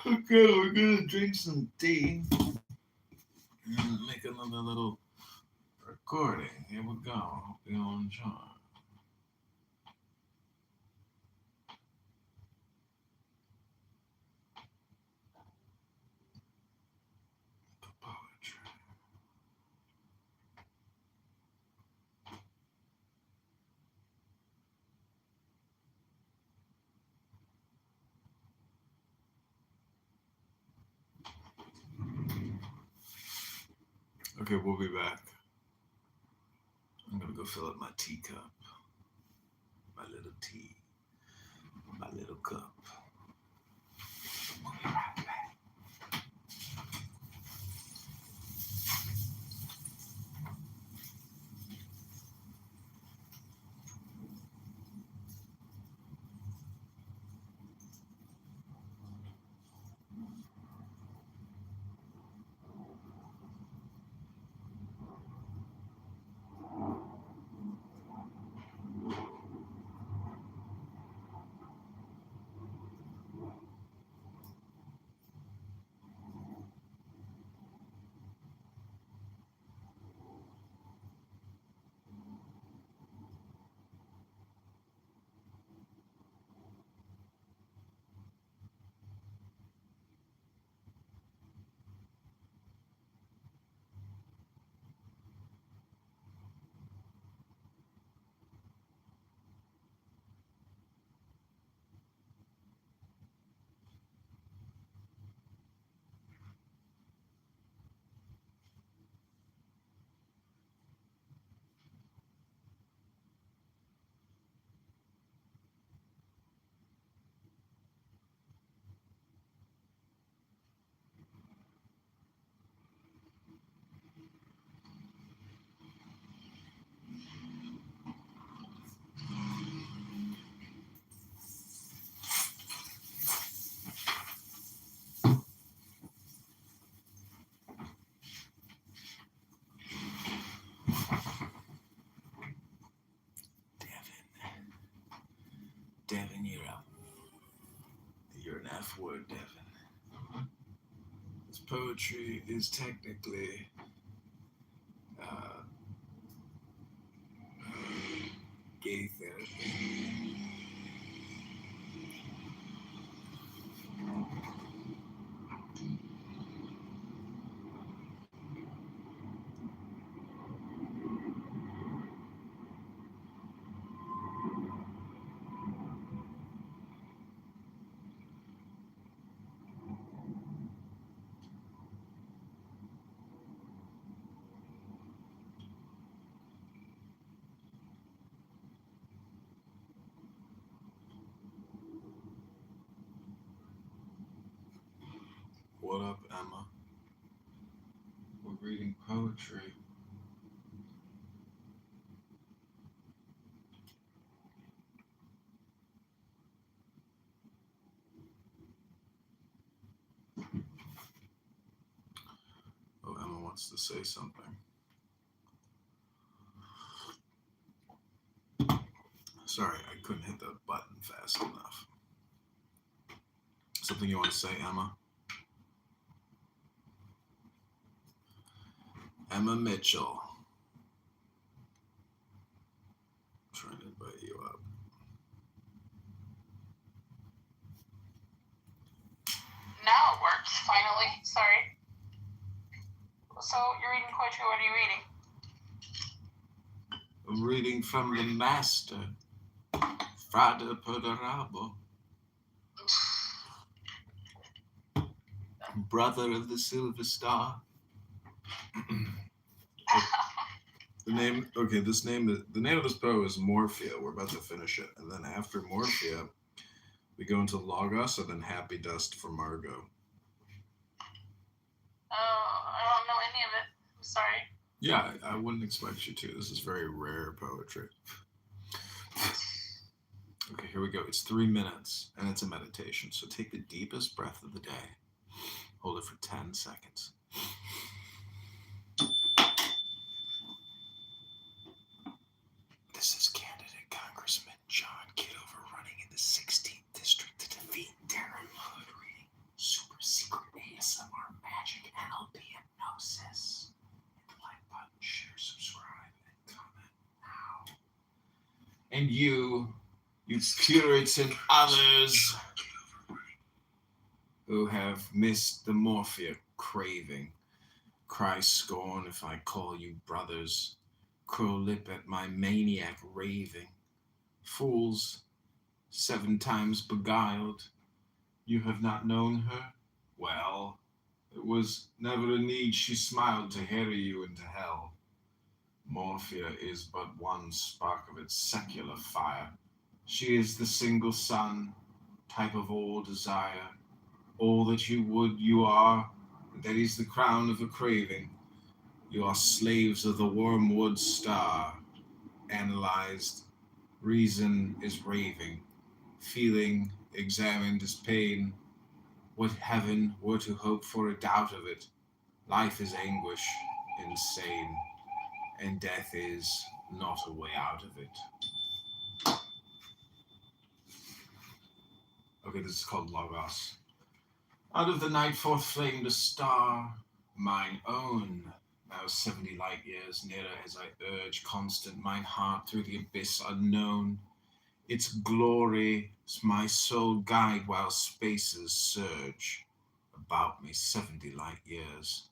Okay, we're gonna drink some tea and make another little recording. Here we go. Hope you all enjoy. The poetry. Okay, we'll be back. I'm gonna go fill up my teacup. My little tea. My little cup. We'll be right back. Devin, you're up. You're an F word, Devin. This poetry is technically gay therapy. What up, Emma? We're reading poetry. wants to say something. Sorry, I couldn't hit the button fast enough. Something you want to say, Emma? Emma Mitchell. I'm trying to invite you up. Now it works, finally. Sorry. So, you're reading poetry. What are you reading? I'm reading from the master, Frada Perderabo, brother of the Silver Star. The name of this poem is Morphia. We're about to finish it. And then after Morphia, we go into Logos and then Happy Dust for Margot. I don't know any of it. I'm sorry. Yeah, I wouldn't expect you to. This is very rare poetry. Okay, here we go. It's 3 minutes, and it's a meditation. So take the deepest breath of the day. Hold it for 10 seconds. This is candidate Congressman John Kitover running in the 16th district to defeat Darren Hood reading super secret ASMR magic NLP hypnosis. Hit the like button, share, subscribe, and comment now. And you Puritan others who have missed the morphia craving, cry scorn if I call you brothers. Curl lip at my maniac raving. Fools, 7 times beguiled, you have not known her? Well, it was never a need she smiled to harry you into hell. Morphia is but one spark of its secular fire. She is the single sun, type of all desire. All that you would, you are, that is the crown of a craving. You are slaves of the wormwood star. Analyzed, reason is raving. Feeling examined is pain. What heaven were to hope for a doubt of it? Life is anguish, insane, and death is not a way out of it. Okay, this is called Logos. Out of the night forth flamed a star, mine own. Now 70 light years nearer as I urge constant mine heart through the abyss unknown. Its glory is my sole guide while spaces surge about me 70 light years.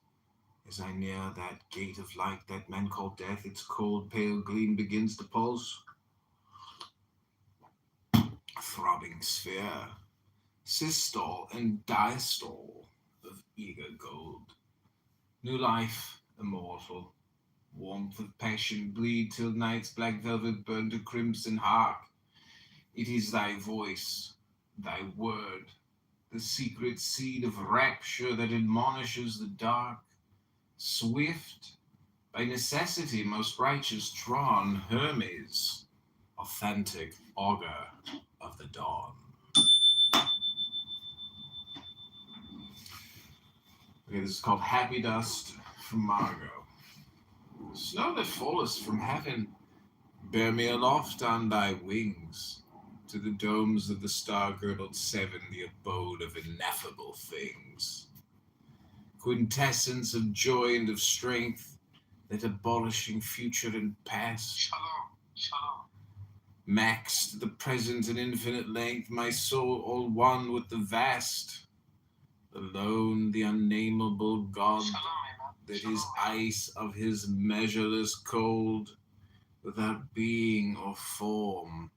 As I near that gate of light that men call death, its cold pale gleam begins to pulse. A throbbing sphere, systole and diastole of eager gold. New life, immortal, warmth of passion, bleed till night's black velvet burn to crimson. Hark, it is thy voice, thy word, the secret seed of rapture that admonishes the dark. Swift, by necessity most righteous drawn, Hermes, authentic augur of the dawn. Okay, this is called Happy Dust from Margot. Snow that fallest from heaven, bear me aloft on thy wings, to the domes of the star-girdled 7, the abode of ineffable things. Quintessence of joy and of strength, that abolishing future and past. Shalom. Maxed the present and infinite length, my soul all one with the vast. Alone the unnameable God, that is ice of his measureless cold, without being or form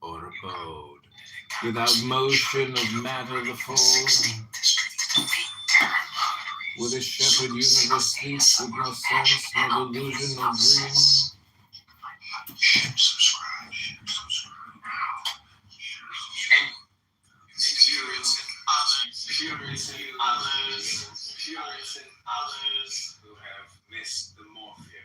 or abode, without motion of matter the fold, with a shepherd universe sleeps with no sense, no delusion, no dream. Puritan others who have missed the morphia,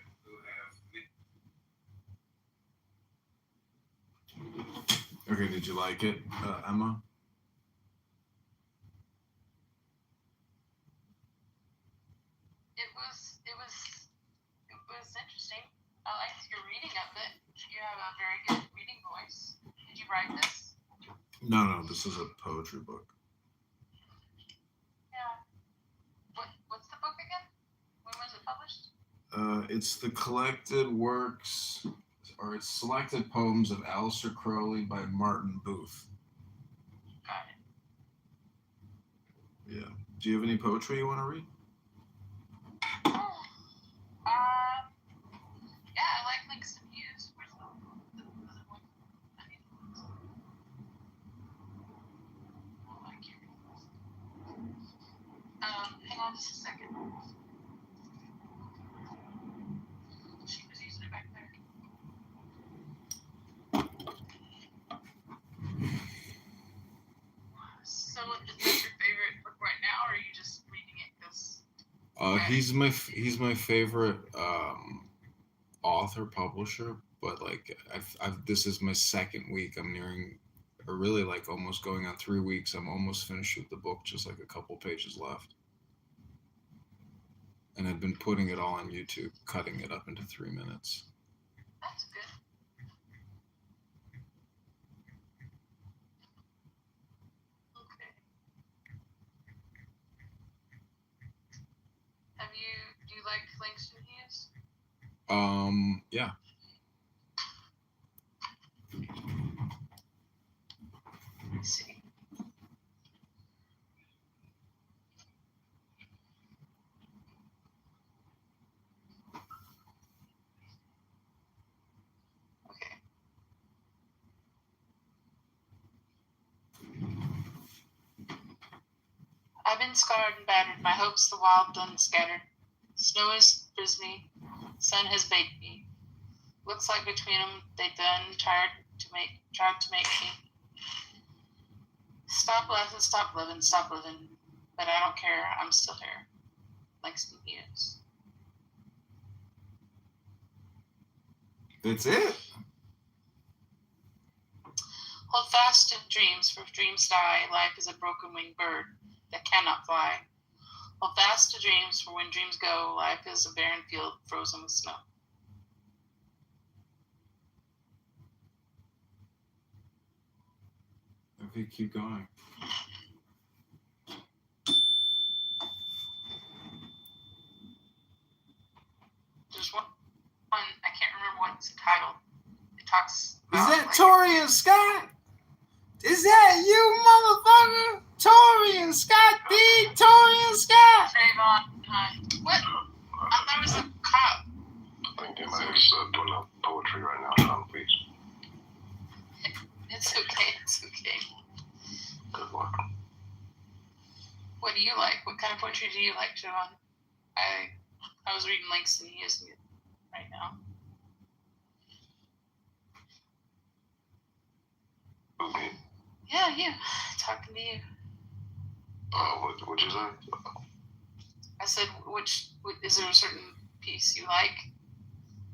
Okay, did you like it, Emma? It was you have a very good reading voice. Did you write this? No, this is a poetry book. Yeah. What's the book again? When was it published? It's the collected works, or it's selected poems of Aleister Crowley by Martin Booth. Got it. Yeah. Do you have any poetry you want to read? Yeah, I like Langston Hughes. Where's the other one? I need to look. Oh, I can't read this. Hang on just a second. She was using it back there. So, is this your favorite book right now, or are you just reading it because? He's my favorite author publisher, but like I've this is my second week. I'm nearing, or really like almost going on 3 weeks. I'm almost finished with the book, just like a couple pages left. And I've been putting it all on YouTube, cutting it up into 3 minutes. That's good. Okay. Do you like Langston Hughes? Yeah. Let's see. Okay. I've been scarred and battered, my hopes the wild done scattered. Snow has frizzed me, sun has baked me. Looks like between them they done tried to make me. Stop laughing, stop living, but I don't care, I'm still here. Langston Hughes. That's it. Hold fast to dreams, for if dreams die, life is a broken winged bird that cannot fly. Hold fast to dreams, for when dreams go, life is a barren field frozen with snow. Okay, keep going. There's one, I can't remember what it's entitled. It talks about, Is that Tori and Scott? Is that you, motherfucker? Tori and Scott, the Tori and Scott. Trayvon, what? I thought it was a cop. I think they might be putting up poetry right now, Sean, please. It's okay. Good luck. What do you like? What kind of poetry do you like, Trayvon? I was reading Langston Hughes right now. Okay. Yeah, you. Talking to you. What'd you say? I said, is there a certain piece you like?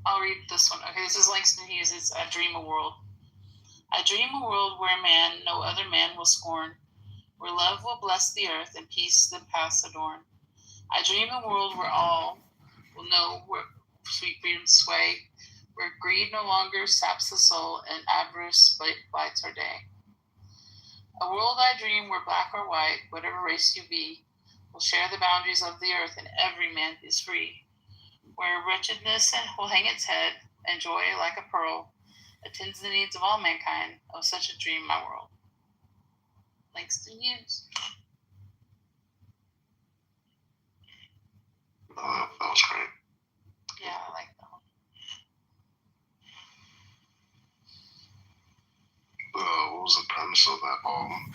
I'll read this one. Okay, this is Langston Hughes. It's I Dream a World. I dream a world where man no other man will scorn, where love will bless the earth and peace the paths adorn. I dream a world where all will know where sweet freedom sway, where greed no longer saps the soul and avarice blights our day. A world I dream where black or white, whatever race you be, will share the boundaries of the earth and every man is free. Where wretchedness will hang its head and joy like a pearl attends the needs of all mankind. Oh, such a dream, my world. Langston Hughes. That was great. Yeah, I like that one. What was the premise of that poem?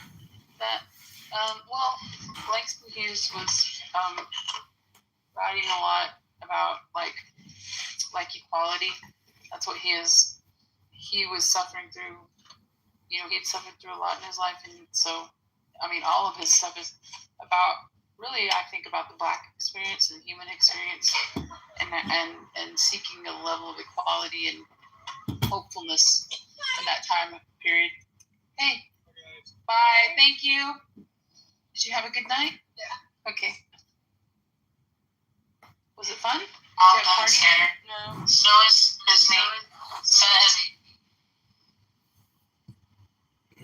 Well, Langston Hughes was writing a lot about like equality. That's what he was suffering through. He'd suffered through a lot in his life, and so, all of his stuff is about, really, I think, about the Black experience and the human experience, and seeking a level of equality and hopefulness in that time period. Hey, bye, thank you. Did you have a good night? Yeah. Okay. Was it fun? All done party? scattered. No. Snow is listening. Sun has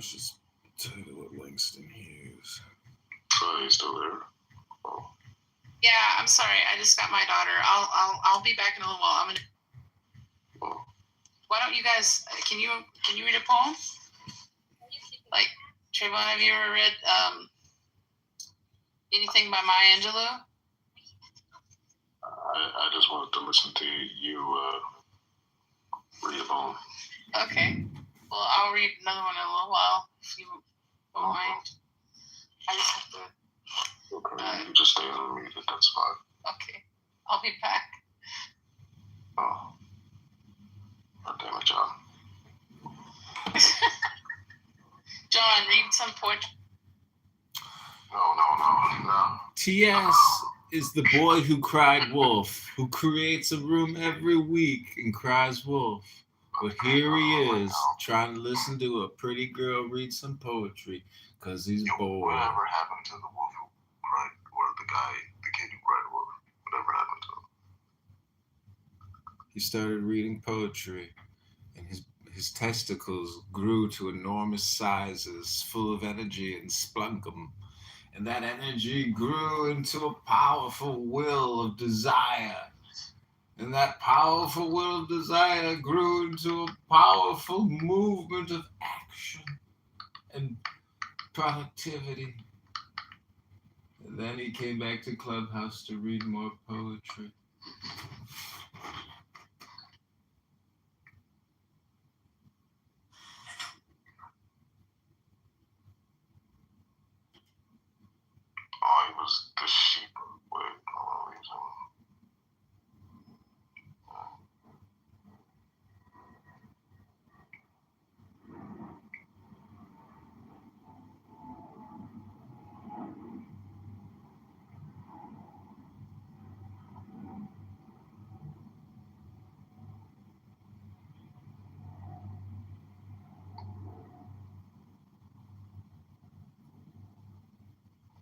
Let's just title it Langston Hughes. So he's still there? Oh. Yeah, I'm sorry. I just got my daughter. I'll be back in a little while. I'm gonna. Oh. Why don't you guys? Can you read a poem? Like Trayvon, have you ever read anything by Maya Angelou? I just wanted to listen to you read a poem. Okay. Well, I'll read another one in a little while if you don't mind. I just have to. Okay, you just stay and read it. That's fine. Okay. I'll be back. Oh. God damn it, John. John, read some poetry. No. T.S. is the boy who cried wolf, who creates a room every week and cries wolf. But here he is, trying to listen to a pretty girl read some poetry, because he's bored. Whatever happened to the wolf who cried, or the kid who cried wolf? Whatever happened to him? He started reading poetry, and his testicles grew to enormous sizes, full of energy and splunkum. And that energy grew into a powerful will of desire. And that powerful will of desire grew into a powerful movement of action and productivity. And then he came back to Clubhouse to read more poetry. Oh, he was the sheep. Wait,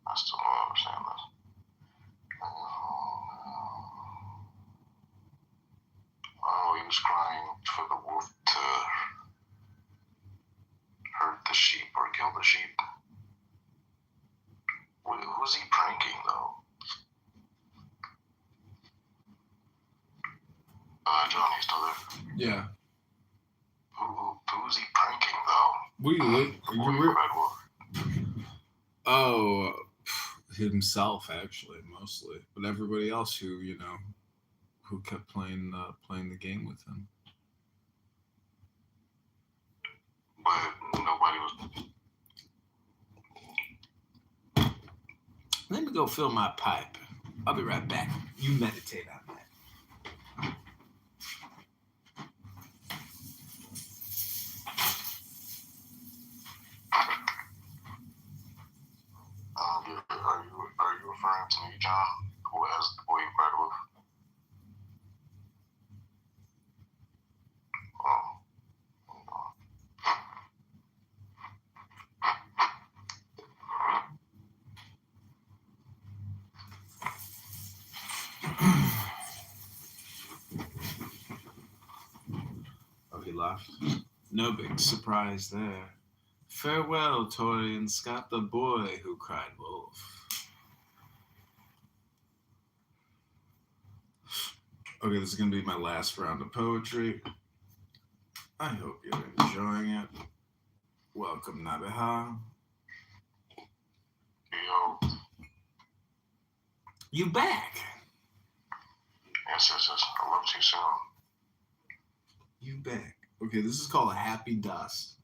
I still don't understand this. Oh, he was crying for the wolf to hurt the sheep or kill the sheep. Who's he pranking, though? John, you still there? Yeah. Who's he pranking, though? Red wolf. Oh, himself actually, mostly, but everybody else who kept playing the game with him. But nobody was. Let me go fill my pipe. I'll be right back. You meditate on that. Are you referring to me, John, who has the boy you cried wolf? Oh, he left. No big surprise there. Farewell, Tori and Scott, the boy who cried wolf. Okay, this is going to be my last round of poetry. I hope you're enjoying it. Welcome, Nabiha. Yo. You back? Yes. I love you soon. You back. Okay, this is called a happy dust.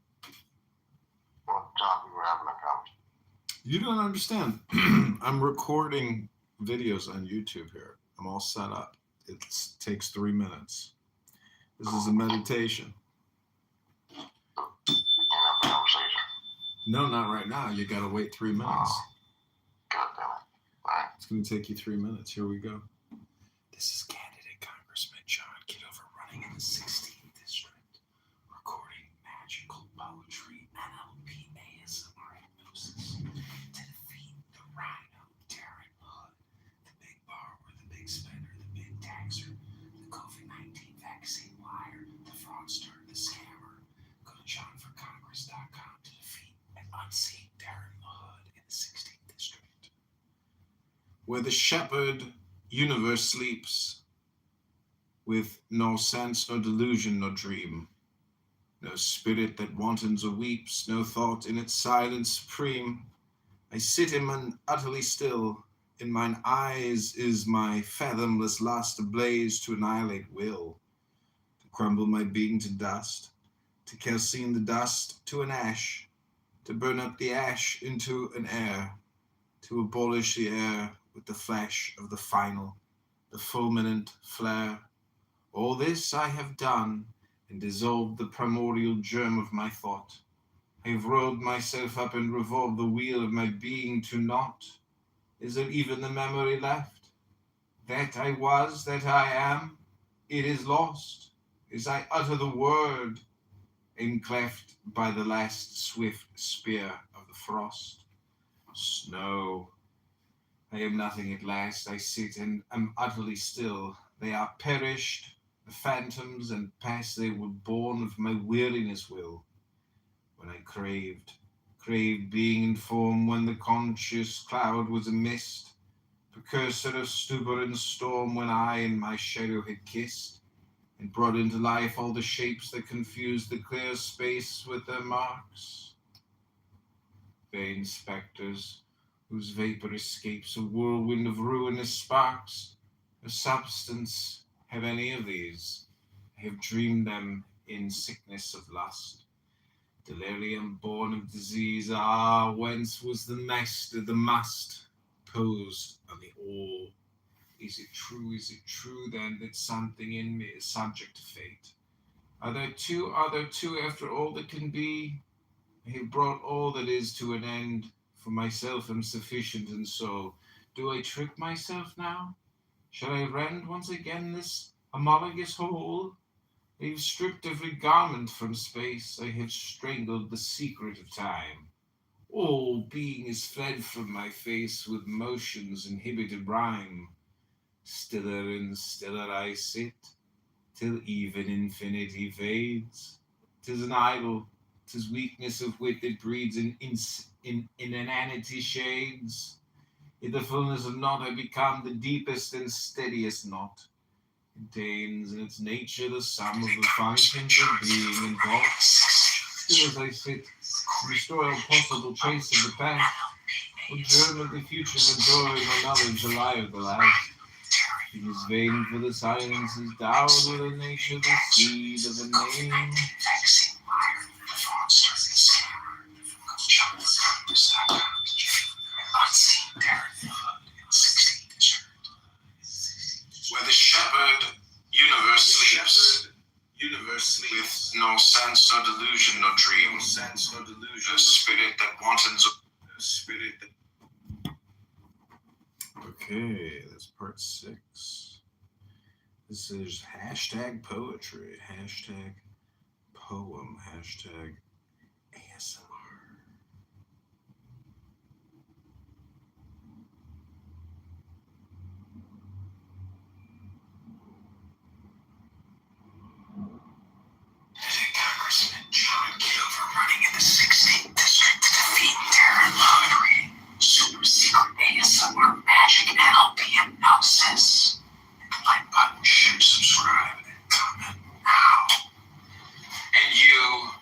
Well, John, we were having a conversation. You don't understand. I'm recording videos on YouTube here. I'm all set up. It takes 3 minutes. This is a meditation. We can't have a conversation. No, not right now. You gotta wait 3 minutes. God damn it. All right. It's gonna take you 3 minutes. Here we go. This is candidate Congressman John Kitover running in the 16th district, recording magical poetry, NLP, ASMR hypnosis to defeat the rhino, Darren Hood, the big borrower, the big spender, the big taxer, the COVID-19 vaccine liar, the fraudster, the scammer. Go to johnforcongress.com to defeat St. Darren the Hood in the 16th district, where the shepherd universe sleeps, with no sense, no delusion, no dream, no spirit that wantons or weeps, no thought in its silence supreme. I sit him utterly still. In mine eyes is my fathomless lust ablaze to annihilate will, to crumble my being to dust, to calcine the dust to an ash, to burn up the ash into an air, to abolish the air with the flash of the final, the fulminant flare. All this I have done, and dissolved the primordial germ of my thought. I have rolled myself up and revolved the wheel of my being to naught. Is there even the memory left? That I was, that I am, it is lost. As I utter the word, am cleft by the last swift spear of the frost. Snow. I am nothing at last. I sit and am utterly still. They are perished, the phantoms, and past they were born of my weariness will. When I craved being in form, when the conscious cloud was a mist, precursor of stupor and storm, when I and my shadow had kissed, and brought into life all the shapes that confused the clear space with their marks. Vain spectres, whose vapor escapes a whirlwind of ruinous sparks, a substance, have any of these? I have dreamed them in sickness of lust. Delirium born of disease, ah, whence was the must posed on the all? Is it true then, that something in me is subject to fate? Are there two after all that can be? I have brought all that is to an end, for myself am sufficient, and so, do I trick myself now? Shall I rend once again this homologous whole? I have stripped every garment from space, I have strangled the secret of time. All being is fled from my face with motion's inhibited rhyme. Stiller and stiller I sit, till even infinity fades. 'Tis an idle, 'tis weakness of wit that breeds in inanity shades. In the fullness of naught I become the deepest and steadiest knot. Contains in its nature the sum of the functions of being and thought. Still as I sit, restore all possible trace of the past, or germ of the future, the joy or knowledge, the lie of the last. It is vain, for the silence is endowed with a nature, the seed of a name. Where the shepherd universe sleeps, with no sense, no delusion, no dream, no spirit that wantons. Okay, that's part 6. This is hashtag poetry, hashtag poem, hashtag ASMR. Congressman John Kitover running in the 16th district to defeat Darren Lottery. Super secret ASMR magic and NLP hypnosis. Like button, share, subscribe, and comment now. And you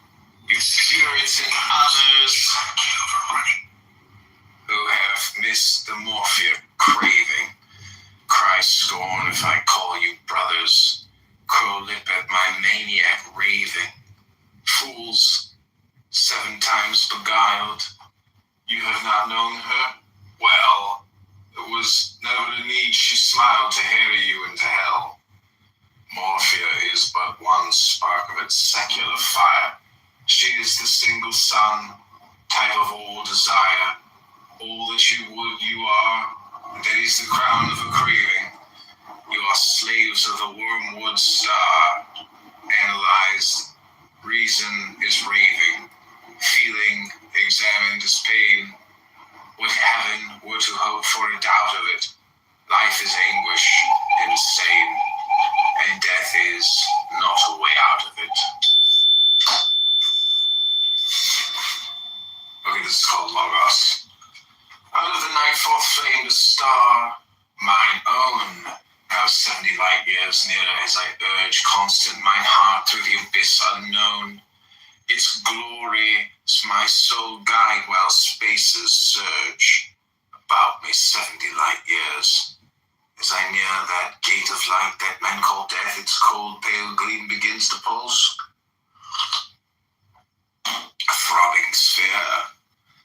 spirits and others who have missed the morphia craving, cry scorn if I call you brothers. Crow lip at my maniac raving. Fools, 7 times beguiled. You have not known her? Well, there was never a need she smiled to harry you into hell. Morphia is but one spark of its secular fire. She is the single sun, type of all desire. All that you would, you are, and that is the crown of a craving. You are slaves of the wormwood star. Analyzed, reason is raving. Feeling examined is pain. What heaven were to hope for a doubt of it. Life is anguish, insane, and death is not a way out of it. Okay, this is called Logos. Out of the night forth flamed a star, mine own. Now 70 light years nearer as I urge constant mine heart through the abyss unknown. Its glory is my sole guide while spaces surge about me 70 light years. As I near that gate of light that men call death, its cold pale gleam begins to pulse. A throbbing sphere,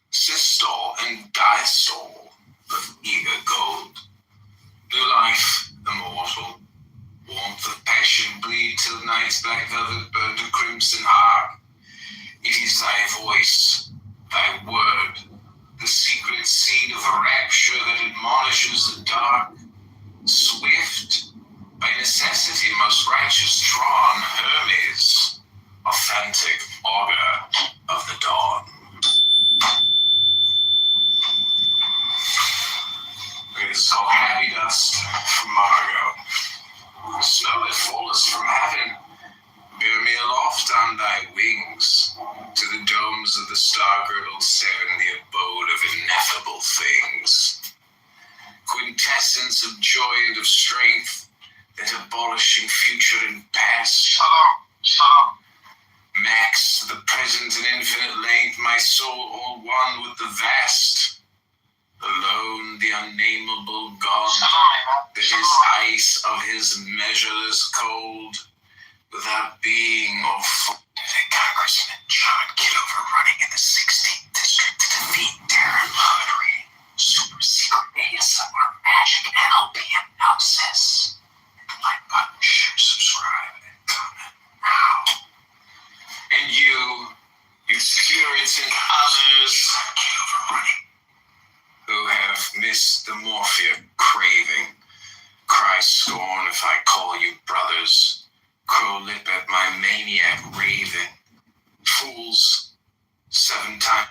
systole and diastole of eager gold. New life, immortal, warmth of passion bleed till night's black velvet burn to crimson heart. It is thy voice, thy word, the secret seed of rapture that admonishes the dark. Swift, by necessity most righteous drawn, Hermes, authentic augur of the dawn. It is called Happy Dust from Margot. The snow that falleth from heaven, bear me aloft on thy wings, to the domes of the star-girdled seven, the abode of ineffable things. Quintessence of joy and of strength, that abolishing future and past. Max, the present and infinite length, my soul all one with the vast. Alone the unnameable God, that is ice of his measureless cold, without being or form. Congressman John Kitover running in the 16th district to defeat Darren Lottery. Super secret ASMR magic NLP analysis. Like button, share, subscribe, and comment now. And you spirits and others who have missed the morphia craving, cry scorn if I call you brothers. Crow lip at my maniac raving. Fools, 7 times.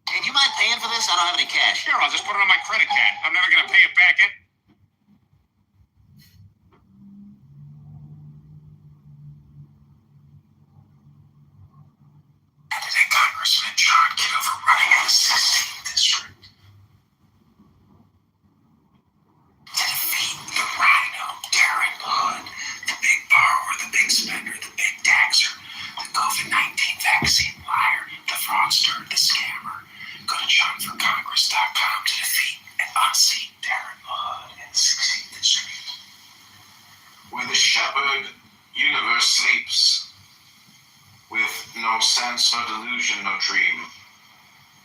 Hey, do you mind paying for this? I don't have any cash. Sure, I'll just put it on my credit card. I'm never going to pay it back. Candidate Congressman John Kitover running in the 16th district to defeat the rhino, Darren Hood, the big borrower, the big spender, the big taxer, the COVID-19 vaccine liar, the fraudster, the scammer. Go to johnforcongress.com to defeat and unseat Darren Hood in the 16th district, where the shepherd universe sleeps, with no sense, no delusion, no dream,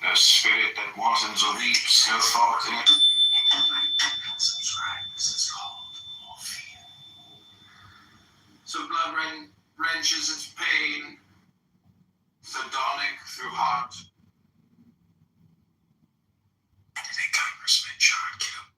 no spirit that wantons or leaps, no thought in it. Subscribe, this is called morphine. So blood wrenches its pain, sardonic through heart. Candidate Congressman John Kitover.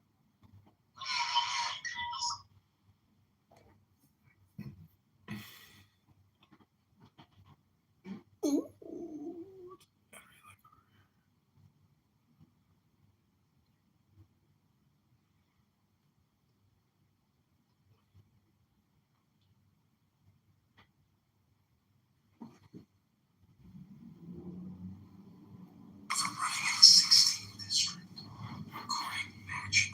Running in the 16th district, recording magic.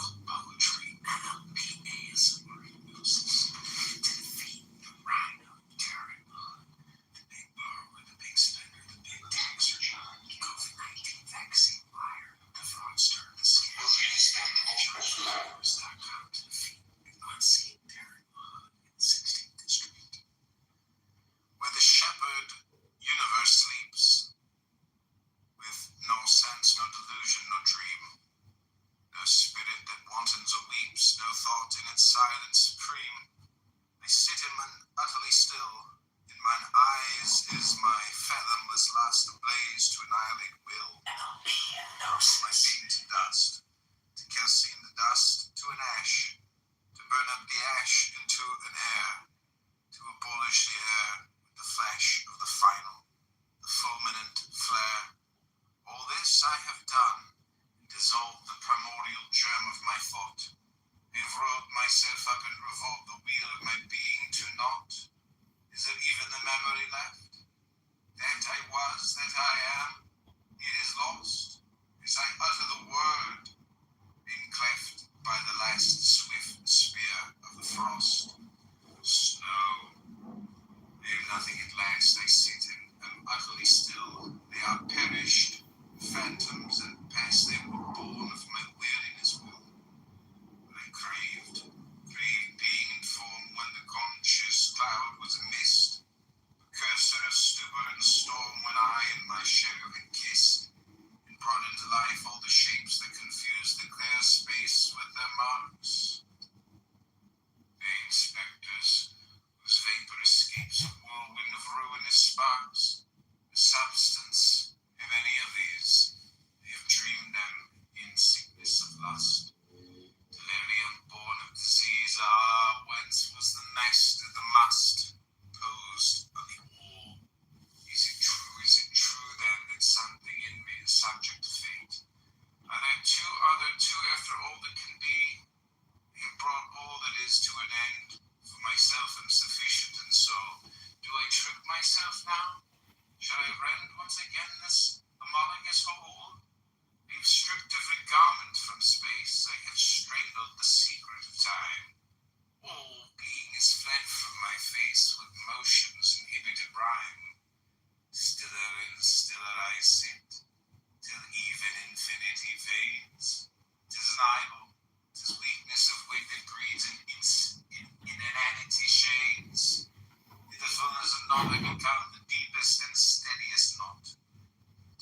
knot I can count the deepest and steadiest knot.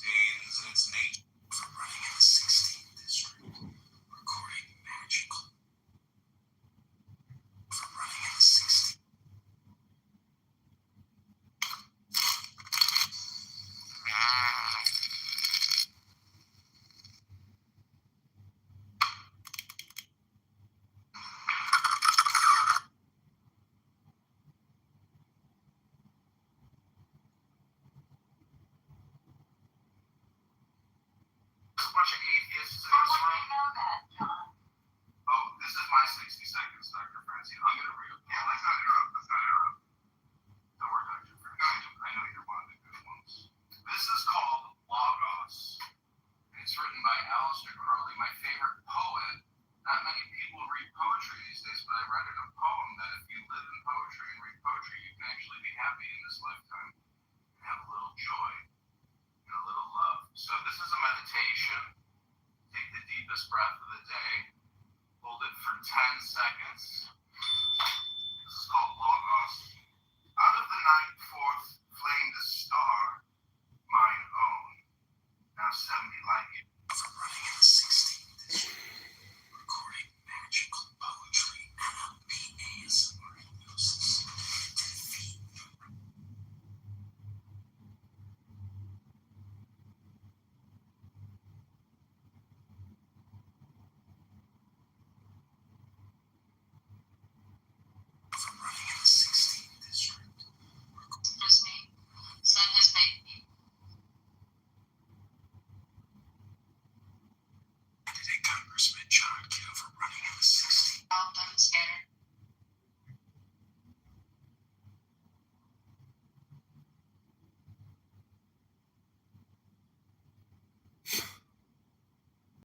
Danes in its nature for running in the 16th district, recording magical. For running in the 16th. A bunch of atheists in this room. know that, John? Oh, this is my 60 seconds, Dr. Francine. I'm going to read. Yeah, let's not interrupt. Let's not interrupt. Don't worry, Dr. Francine. I know you're one of the good ones. This is called Logos. And it's written by Aleister Crowley, my favorite poet. Not many people read poetry these days, but I read in a poem that if you live in poetry and read poetry, you can actually be happy in this lifetime and have a little joy and a little love. So this is a meditation. Take the deepest breath of the day. Hold it for 10 seconds. This is called Logos.